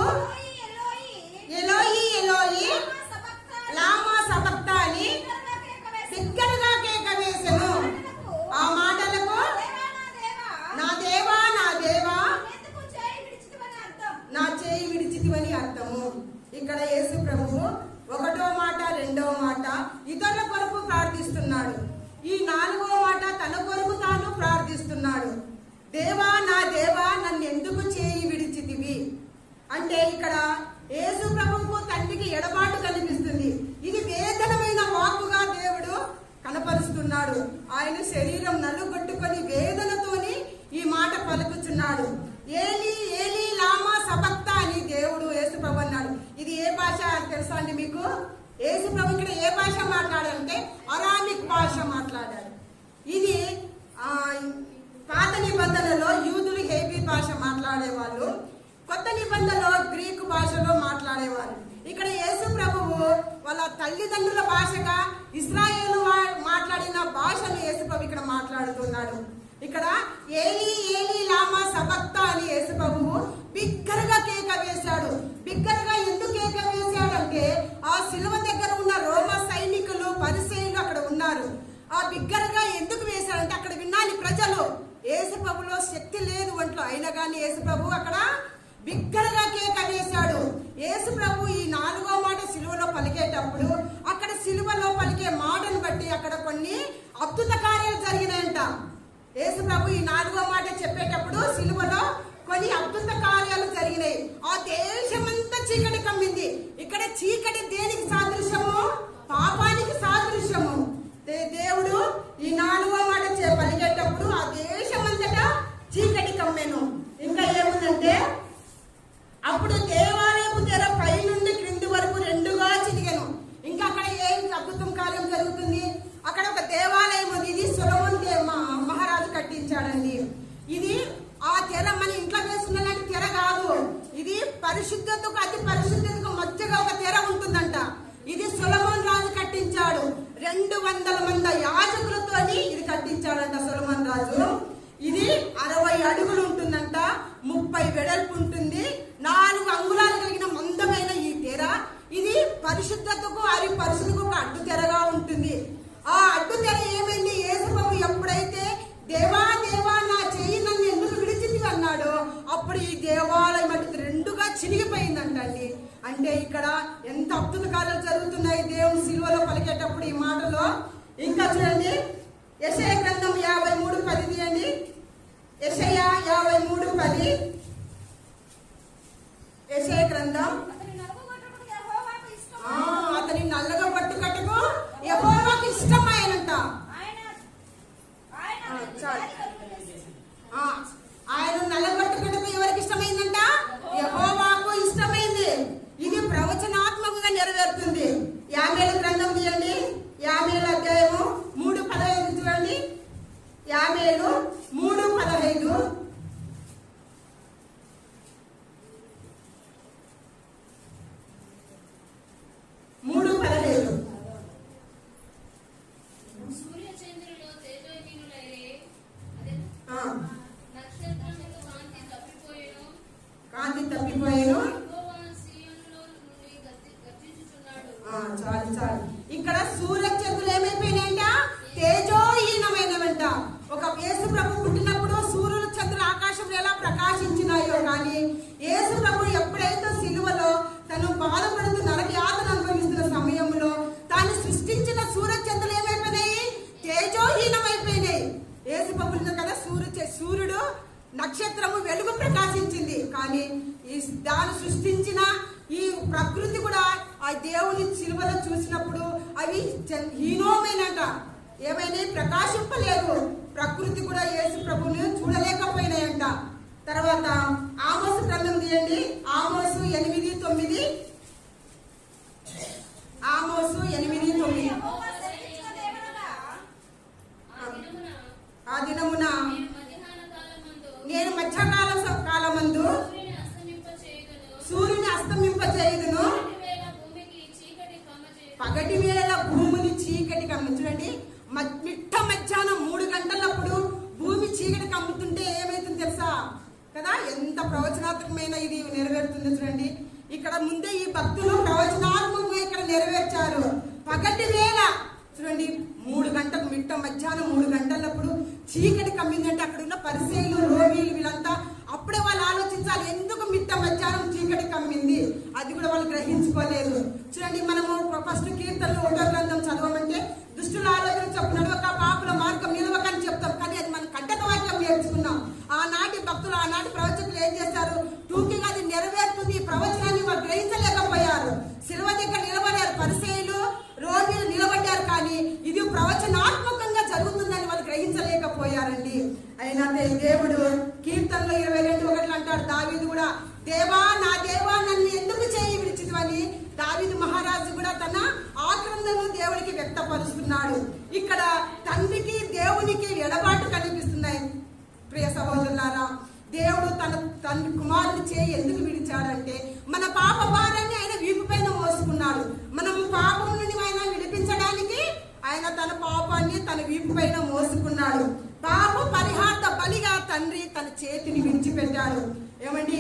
ఎలోయి ఎలోయి లామా సబక్తాని బిగ్గరగా కేక వేసెను. ఆ మాటలకు నా దేవా నా దేవా నా చేయి విడిచితివని అర్థము. ఇక్కడ యేసు ప్రభువు 1వ మాట 2వ మాట ఇతరుల కొరకు ప్రార్థిస్తున్నాడు. ఈ 4వ మాట తన కొరకు తాను ప్రార్థిస్తున్నాడు. దేవా నా దేవా నన్ను ఎందుకు చేయి విడిచితివి అంటే ఇక్కడ యేసు ప్రభువుకు తండ్రికి ఎడబాటు కనిపిస్తుంది. ఇది వేదనమైన వాక్కుగా దేవుడు కనపరుస్తున్నాడు. ఆయన శరీరం నలుగొట్టుకొని వేదనతోని ఈ మాట పలుకుచున్నాడు. ఏలీ ఏలీ లామా సబక్తా అని దేవుడు యేసు ప్రభు అన్నాడు. ఇది ఏ భాష తెలుసా అండి మీకు? యేసు ప్రభు ఇక్కడ ఏ భాష మాట్లాడాడంటే అరామిక్ భాష మాట్లాడాడు. ఇది పాత నిబంధనలో యూదులు హెబ్రీ భాష మాట్లాడేవాళ్ళు, కొత్త నిబంధనలో గ్రీకు భాషలో మాట్లాడేవారు. ఇక్కడ యేసు ప్రభువు వాళ్ళ తల్లిదండ్రుల భాషగా ఇశ్రాయేలు మాట్లాడిన భాషను యేసు ప్రభు ఇక్కడ మాట్లాడుతున్నాడు. ఇక్కడ ఏలీ ఏలీ లామా సబక్తా అని యేసు ప్రభువు బిగ్గరగా కేక వేశాడు. బిగ్గరగా ఎందుకు కేక వేశాడంటే ఆ శిలువ దగ్గర ఉన్న రోమ సైనికులు, పరిసయ్యులు అక్కడ ఉన్నారు. ఆ బిగ్గరగా ఎందుకు వేశాడంటే అక్కడ విన్నాలి ప్రజలు. యేసు ప్రభులో శక్తి లేదు ఒంట్లో, అయినా కానీ యేసు ప్రభు అక్కడ బిగ్గరగా కేక వేశాడు. యేసు ప్రభు ఈ 4వ మాట సిలువలో పలికేటప్పుడు అక్కడ సిలువలో పలికే మాటను బట్టి అక్కడ కొన్ని అద్భుత కార్యాలు జరిగినాయంట. యేసు ప్రభు ఈ 4వ మాట చెప్పేటప్పుడు సిలువలో కొన్ని అద్భుత కార్యాలు జరిగినాయి. ఆ దేశమంతా చీకటి కమ్మింది. ఇక్కడ చీకటి దేనికి సాదృశ్యము? పాపానికి సాదృశ్యము. దేవుడు ఈ 4వ మాట పలికేటప్పుడు ఆ దేశమంతటా చీకటి కమ్మెను. ఇంకా ఏముందంటే అప్పుడు దేవాలయపు తెర పై నుండి క్రింది వరకు 2గా చినిగెను. ఇంకా అక్కడ ఏం అద్భుతం కార్యం జరుగుతుంది? అక్కడ ఒక దేవాలయం ఉంది. ఇది సొలొమోను మహారాజు కట్టించాడండి. ఇది ఆ తెర మన ఇంట్లో వేసుకున్న తెర కాదు. ఇది పరిశుద్ధతకు అతి పరిశుద్ధతకు మధ్యగా ఒక తెర ఉంటుందంట. ఇది సొలొమోను రాజు కట్టించాడు. 200 మంది యాజకులతోని ఇది కట్టించాడంట సొలొమోను రాజు. ఇది 60 అడుగులు ఉంటుందంట, 30 వెడల్పు ఉంటుంది, 4 అంగుళాలు కలిగిన మందమైన ఈ తెర. ఇది పరిశుద్ధతకు అది పరిశుద్ధకు ఒక అడ్డు తెరగా ఉంటుంది. ఆ అడ్డు తెర ఏమైంది? యేసు ప్రభు ఎప్పుడైతే దేవా దేవా నా చెయ్యి నన్ను ఎందుకు విడిచింది అన్నాడో అప్పుడు ఈ దేవాలయం అటు 2గా చినిగిపోయిందంటండి. అంటే ఇక్కడ ఎంత అద్భుత కార్యాలు జరుగుతున్నాయి. దేవుని సిలువలో పలికేటప్పుడు ఈ మాటలో. ఇంకా చూడండి, యెషయా గ్రంథం 53:10 తీయండి. యెషయా 53:10. యెషయా గ్రంథం. అతని నల్లగా పట్టుకట్టుకు యెహోవాకు ఇష్టమైనంట. ఆయన నల్లగొట్టుకట్టుకు ఎవరికి ఇష్టమైందంట? యెహోవాకు ఇష్టమైంది. ఇది ప్రవచనాత్మకంగా నెరవేరుతుంది. యామేలు గ్రంథం తీయండి. యామేలు అధ్యాయము 3:15 చూడండి. యామేలు 3:15. కాంతి తప్పిపోయాను. చాలు. ఇక్కడ సూర్యచంద్రులు ఏమైపోయినాయంట? తేజోహీనమైనవంట. ఒక యేసు ప్రభు పుట్టినప్పుడు సూర్యుల చంద్రులు ఆకాశంలో ఎలా ప్రకాశించినాయో, కానీ యేసు ప్రభు ఎప్పుడైతే సిలువలో తను బాధపడుతూ నరక యాతన అనుభవిస్తున్న సమయంలో తాను సృష్టించిన సూర్యచంద్రులు ఏమైపోయినాయి? తేజోహీనమైపోయినాయి. యేసు ప్రభు కదా సూర్యుడు నక్షత్రము వెలుగు ప్రకాశించింది, కానీ ఈ దాన్ని సృష్టించిన ఈ ప్రకృతి కూడా ఆ దేవుని సిలువలో చూసినప్పుడు అవి హీనోమైనట. ఏమైనా ప్రకాశింపలేదు. ప్రకృతి కూడా యేసు ప్రభుని చూడలేకపోయినాయంట. తర్వాత ఆమోసు గ్రంథం తీయండి. ఆమోసు 8:9. ఆమోసు 8:9. ఆ దినమున నేను మధ్యకాలమందు సూర్యుని అస్తమింపచేయుదును, పగటి వేళ భూమిని చీకటి కమ్ము. చూడండి, మిట్ట మధ్యాహ్నం 3 గంటలప్పుడు భూమి చీకటి కమ్ముతుంటే ఏమైతుంది తెలుసా కదా? ఎంత ప్రవచనాత్మకమైన ఇది నెరవేరుతుందో చూడండి. ఇక్కడ ముందే ఈ భక్తులు ప్రవచనాత్మకంగా ఇక్కడ నెరవేర్చారు. పగటి వేళ చూడండి, 3 గంటలు, మిట్ట మధ్యాహ్నం 3 గంటలప్పుడు చీకటి కమ్మిందంటే అక్కడ ఉన్న పరిసయ్యులు, రోగిలు వీళ్ళంతా అప్పుడే వాళ్ళు ఆలోచించాలి, ఎందుకు మిట్ట మధ్యాహ్నం చీకటి కమ్మింది. అది కూడా వాళ్ళు గ్రహించుకోలేదు. చూడండి, మనము ఫస్ట్ కీర్తనలు 1వ గ్రంథం చదవమంటే దుష్టుల ఆలోచన చెప్పు నడవక, పాపుల మార్గం నిలవక అని చెప్తాం, కానీ అది మనం కంటక వాక్యం నేర్చుకున్నాం. ఆనాటి భక్తులు, ఆనాటి ప్రవచకులు ఏం చేశారు? టూకీగా అది నెరవేరుతుంది ఈ ప్రవచనాన్ని వాళ్ళు గ్రహించలేకపోయారు. శిలువ దగ్గర నిలబడారు, పరిసయ్యులు, రోగిలు నిలబడ్డారు, కానీ ఇది ప్రవచనాత్మకంగా జరుగుతుందని వాళ్ళు గ్రహించలేకపోయారండి. అయినా దేవుడు కీర్తనలో 22:1 అంటాడు, దావీదు కూడా, దేవా నా దేవా నన్ను ఎందుకు చేయి విడిచితివని దావీదు మహారాజు కూడా తన ఆక్రందను దేవుడికి వ్యక్తపరుస్తున్నాడు. ఇక్కడ తండ్రికి దేవునికి ఎడబాటు కనిపిస్తున్నాయి. ప్రియ సహోదరులారా, దేవుడు తన కుమారుని చేయి ఎందుకు విడిచాడంటే మన పాప భారాన్ని ఆయన వీపు పైన మోసుకున్నాడు. మనం పాపం నుండి ఆయన విడిపించడానికి ఆయన తన పాపాన్ని తన వీపు పైన మోసుకున్నాడు. పాప పరిహార్థ బలిగా తండ్రి తన చేతిని విడిచిపెట్టాడు. ఏమండి,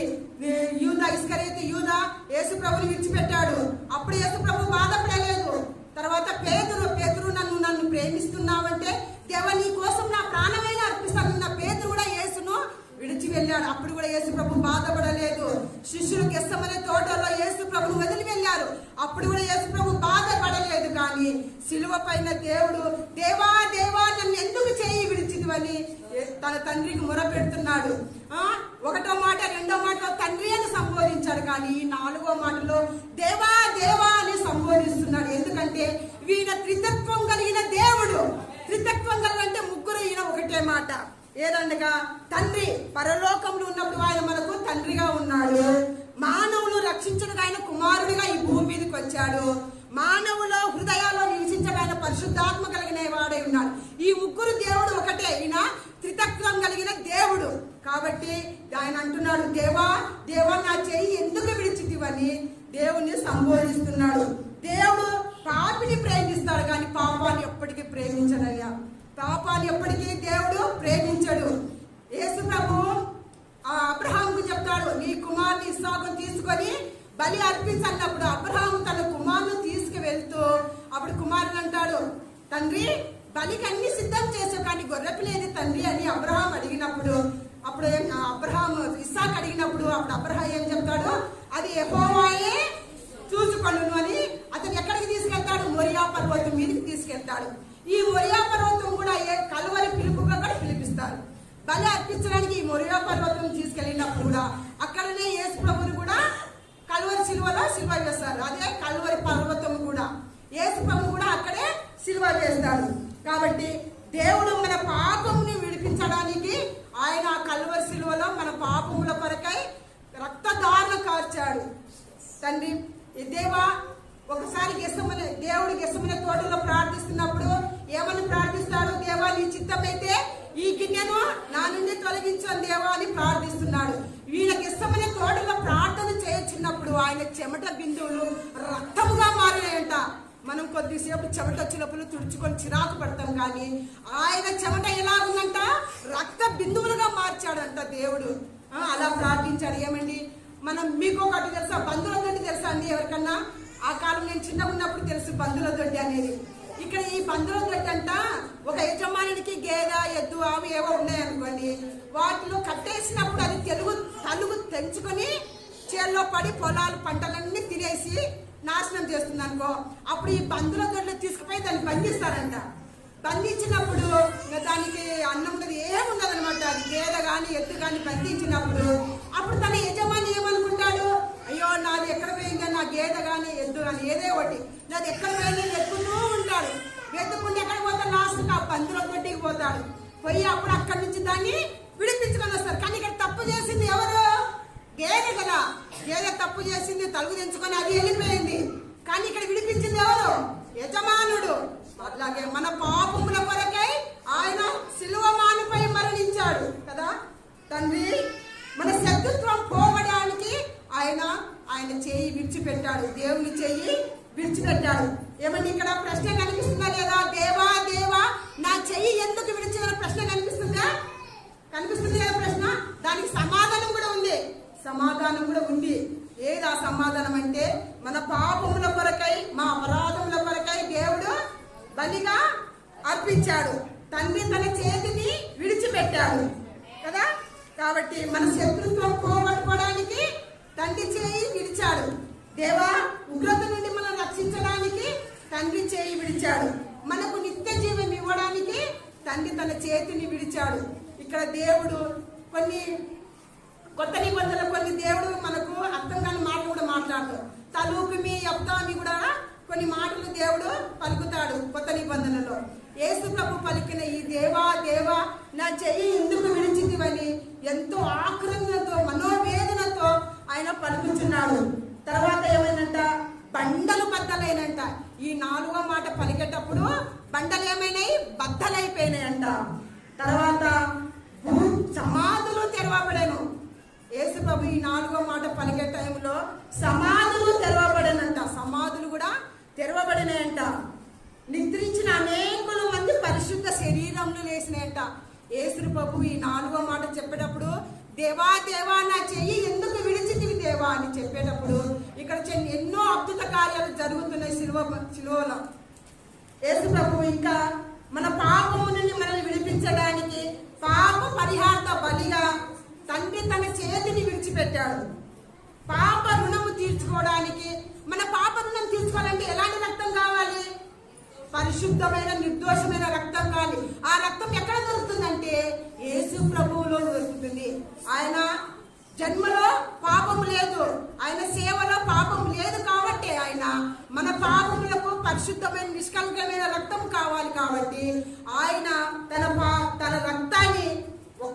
యూదా ఇస్కరియోతు యూదా యేసు ప్రభుని విడిచిపెట్టాడు. అప్పుడు యేసు ప్రభు బాధపడలేదు. తర్వాత పేతురు నన్ను ప్రేమిస్తున్నావంటే దేవా నీ కోసం నా ప్రాణమైన అర్పిస్తాను నా పేతురు కూడా యేసును విడిచి వెళ్ళాడు. అప్పుడు కూడా యేసు ప్రభు బాధపడలేదు. శిష్యులు గెత్సెమనే తోటలో యేసు ప్రభును వదిలి వెళ్ళారు. అప్పుడు కూడా యేసు ప్రభు బాధపడలేదు. కానీ సిలువ పైన దేవుడు, దేవా దేవా నన్ను ఎందుకు చేయి విడిచిదివని తన తండ్రికి మొరపెడుతున్నాడు. 1వ మాట 2వ మాటలో తండ్రి అని సంబోధించాడు, కానీ 4వ మాటలో దేవా దేవా అని సంబోధిస్తున్నాడు. ఎందుకంటే ఈయన త్రితత్వం కలిగిన దేవుడు. త్రితత్వం కలిగిన ముగ్గురు, ఈయన ఒకటే మాట. ఏదనగా తండ్రి పరలోకంలో ఉన్నప్పుడు ఆయన మనకు తండ్రిగా ఉన్నాడు. మానవులు రక్షించడానికి ఆయన కుమారుడిగా ఈ భూమి మీదకి వచ్చాడు. మానవుల హృదయాల్లో నివసించడానికి ఆయన పరిశుద్ధాత్మ కలిగిన వాడై ఉన్నాడు. ఈ ముగ్గురు దేవుడు ఒకటే. ఈయన త్రితత్వం కలిగిన దేవుడు. కాబట్టి ఆయన అంటున్నాడు, దేవా దేవా నా చెయ్యి ఎందుకు విడిచితివని దేవుణ్ణి సంబోధిస్తున్నాడు. దేవుడు పాపిని ప్రేమిస్తాడు, కానీ పాపాన్ని ఎప్పటికీ ప్రేమించడయ్యా. పాపాన్ని ఎప్పటికీ దేవుడు ప్రేమించడు. యేసు ప్రభు అబ్రహాంకు చెప్తాడు, నీ కుమారుని ఇస్సాకును తీసుకొని బలి అర్పించన్నప్పుడు అబ్రహాం తన కుమారుని తీసుకువెళ్తూ అప్పుడు కుమారుడు అంటాడు, తండ్రి బలికి అన్ని సిద్ధం చేసావు, కానీ గొర్రెపిల్లేది తండ్రి అని అబ్రహాం అడిగినప్పుడు, అప్పుడు అబ్రహాం ఇస్సాకు అడిగినప్పుడు అప్పుడు అబ్రహాం ఏం చెప్తాడు, అది యెహోవాయే చూసుకో కొనును అని అతను ఎక్కడికి తీసుకెళ్తాడు? మొరియా పర్వతం మీదకి తీసుకెళ్తాడు. ఈ మొరియా పర్వతం కూడా కలువరి పిలుపుగా కూడా పిలిపిస్తారు. బలి అర్పించడానికి ఈ మొరియా పర్వతం తీసుకెళ్ళినప్పుడు కూడా అక్కడనే యేసు ప్రభువుని కూడా కలువరి సిలువలో సిలువ వేస్తారు. అదే కలువరి పర్వతం కూడా యేసు ప్రభువు కూడా అక్కడే సిలువ వేస్తాడు. కాబట్టి దేవుడు మన పాపముని విడిపించడానికి ఆయన కలువరి సిలువలో మన పాపముల కొరకై రక్తధారణ కార్చాడు. తండ్రి దేవా, ఒకసారి దేవుడు గెస్సమనే తోటలో ప్రార్థిస్తున్నప్పుడు ఏమని ప్రార్థిస్తాడు? దేవా, నీ చిత్తమైతే ఈ గిన్నెను నా నుండి తొలగించని దేవా అని ప్రార్థిస్తున్నాడు. వీళ్ళ గెస్సమనే తోటలో ప్రార్థన చేయొచ్చినప్పుడు ఆయన చెమట బిందువులు రక్తముగా మారినాయంట. మనం కొద్దిసేపు చెమట వచ్చినప్పుడు తుడుచుకొని చిరాకు పడతాం, కానీ ఆయన చెమట ఎలాగుందంట? రక్త బిందువులుగా మార్చాడంట దేవుడు. అలా ప్రార్థించాడు. ఏమండి, మీకు ఒకటి తెలుసా? బంధువుల దొడ్డి తెలుసా అండి ఎవరికన్నా? ఆ కాలం నేను చిన్నగా ఉన్నప్పుడు తెలుసు బంధువుల దొడ్డి అనేది. ఇక్కడ ఈ బంధువుల దొడ్డి అంట ఒక యజమానికి గేదె, ఎద్దు, ఆవు ఏవో ఉన్నాయనుకోండి, వాటిలో కట్టేసినప్పుడు అది తలుగు తెంచుకొని చేల్లో పడి పొలాలు పంటలన్నీ తినేసి నాశనం చేస్తుంది అనుకో. అప్పుడు ఈ బంధువుల దొడ్లో తీసుకుపోయి దాన్ని బంధిస్తారంట. బంధించినప్పుడు దానికి అన్నం ఉండదు, ఏముండదు అనమాట. అది గేదె కానీ ఎద్దు కానీ బంధించినప్పుడు అప్పుడు తన యజమాని ఏమనుకుంటాడు? అయ్యో, నాది ఎక్కడ పోయిందని, నా గేదె కానీ ఎద్దు కానీ ఏదే ఒకటి నాది ఎక్కడ పోయిందని ఎత్తుకుంటూ ఉంటాడు. వెతుక్కుంటే ఎక్కడ పోతాడు? లాస్ట్ ఆ బంధువుల దొడ్డికి పోతాడు. పోయి అప్పుడు అక్కడి నుంచి దాన్ని విడిపించుకొని వస్తారు. కానీ ఇక్కడ తప్పు చేసింది ఎవరు? గేదె కదా. గేదె తప్పు చేసింది, తలుగు తెంచుకొని అది వెళ్ళిపోయింది. కానీ ఇక్కడ విడిపించింది ఎవరు? యజమానుడు. అట్లాగే మన పాపముల కొరకై ఆయన సిలువ మానుపై మరణించాడు కదా తండ్రి. మన శత్రుత్వం పోవడానికి ఆయన చేయి విడిచిపెట్టాడు. దేవుని చేయి విడిచిపెట్టాడు. ఏమని ఇక్కడ ప్రశ్న కనిపిస్తుందా లేదా? దేవా దేవా, నా చెయ్యి ఎందుకు విడిచిన ప్రశ్న కనిపిస్తుంది కదా ప్రశ్న. దానికి సమాధానం కూడా ఉంది. ఏది ఆ సమాధానం అంటే, మన పాపముల కొరకై, మా అపరాధముల కొరకై దేవుడు బలిగా అర్పించాడు. తండ్రి తన చేతిని విడిచిపెట్టాడు కదా. కాబట్టి మన శత్రుత్వం పోగొట్టుకోవడానికి తండ్రి చేయి విడిచాడు. దేవా, ఉగ్రత నుండి మనం రక్షించడానికి తండ్రి చేయి విడిచాడు. మనకు నిత్య జీవం ఇవ్వడానికి తండ్రి తన చేతిని విడిచాడు. ఇక్కడ దేవుడు కొన్ని కొత్త నిబంధనలు కొన్ని దేవుడు మనకు అర్థం కాని మాటలు కూడా మాట్లాడతాడు. తలూకుమి యెఫ్తాని కూడా కొన్ని మాటలు దేవుడు పలుకుతాడు కొత్త నిబంధనలో. యేసు ప్రభు పలికిన ఈ దేవా దేవా, నా చెయ్యి ఎందుకు విడిచితివని ఎంతో ఆక్రందనతో, మనోవేదనతో ఆయన పలుకుతున్నాడు. తర్వాత ఏమైందంట? బండలు బద్దలైనంట. ఈ 4వ మాట పలికేటప్పుడు బండలు ఏమైనాయి? బద్దలైపోయినాయంట. తర్వాత సమాధులు తెరవబడేను. యేసు ప్రభు ఈ 4వ మాట పలికే టైంలో సమాధులు తెరవబడనంట. సమాధులు కూడా తెరవబడినాయంట. నిద్రించిన అనేకుల మంది పరిశుద్ధ శరీరంలో లేసినాయంట. యేసు ప్రభు ఈ 4వ మాట చెప్పేటప్పుడు దేవా దేవా, నా చెయ్యి ఎందుకు విడిచితివి దేవా అని చెప్పేటప్పుడు ఇక్కడ ఎన్నో అద్భుత కార్యాలు జరుగుతున్నాయి సిలువలో. యేసు ప్రభు ఇంకా మన పాపము నుండి మనల్ని విడిపించడానికి పాప పరిహార్థ బలిగా తండ్రి తన చేతిని విడిచిపెట్టాడు. పాప రుణము తీర్చుకోవడానికి, మన పాప రుణం తీర్చుకోవాలంటే ఎలాంటి రక్తం కావాలి? పరిశుద్ధమైన నిర్దోషమైన రక్తం కావాలి. ఆ రక్తం ఎక్కడ దొరుకుతుందంటే యేసు ప్రభువులో దొరుకుతుంది. ఆయన జన్మలో పాపము లేదు, ఆయన సేవలో పాపం లేదు. కాబట్టి ఆయన మన పాపములకు పరిశుద్ధమైన నిష్కల్మషమైన రక్తం కావాలి. కాబట్టి ఆయన తన రక్తాన్ని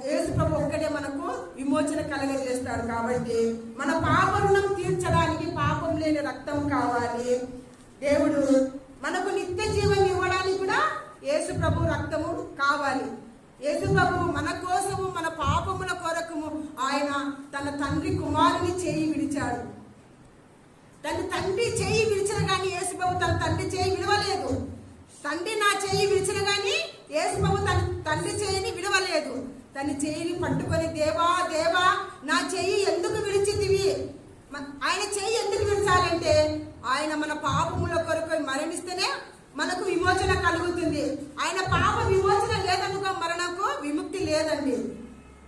యేసు ప్రభు ఒక్కడే మనకు విమోచన కలగజేస్తాడు. కాబట్టి మన పాప రుణం తీర్చడానికి పాపం లేని రక్తం కావాలి. దేవుడు మనకు నిత్య జీవం ఇవ్వడానికి కూడా యేసు ప్రభు రక్తము కావాలి. యేసు ప్రభు మన కోసము, మన పాపముల కొరకు ఆయన తన తండ్రి కుమారుని చేయి విడిచాడు. తన తండ్రి చేయి విడిచిన కానీ యేసు ప్రభు తన తండ్రి చేయి విడవలేదు. తండ్రి నా చేయి విడిచిన కానీ యేసు ప్రభు తన తండ్రి చేయిని విడవలేదు. తన చేయిని పట్టుకొని దేవా దేవా, నా చెయ్యి ఎందుకు విడిచితివి? ఆయన చెయ్యి ఎందుకు విడిచాలంటే ఆయన మన పాపముల కొరకు మరణిస్తేనే మనకు విమోచన కలుగుతుంది. ఆయన పాప విమోచన లేదనుకో మరణకు విముక్తి లేదండి,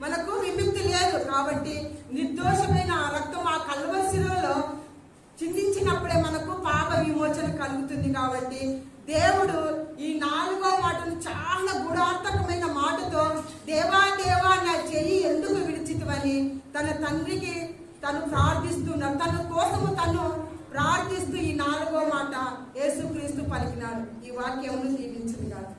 మనకు విముక్తి లేదు. కాబట్టి నిర్దోషమైన ఆ రక్తం ఆ కల్వరి శిలువలో చిందించినప్పుడే మనకు పాప విమోచన కలుగుతుంది. కాబట్టి దేవుడు ఈ 4వ మాటను చాలా గుణాత్మకమైన మాటతో, దేవా దేవా నా చెయ్యి ఎందుకు విడిచితివని తన తండ్రికి తను ప్రార్థిస్తున్నాడు. తన కోసము తను ప్రార్థిస్తూ ఈ 4వ మాట యేసుక్రీస్తు పలికినాడు. ఈ వాక్యమును దీవించును గాక.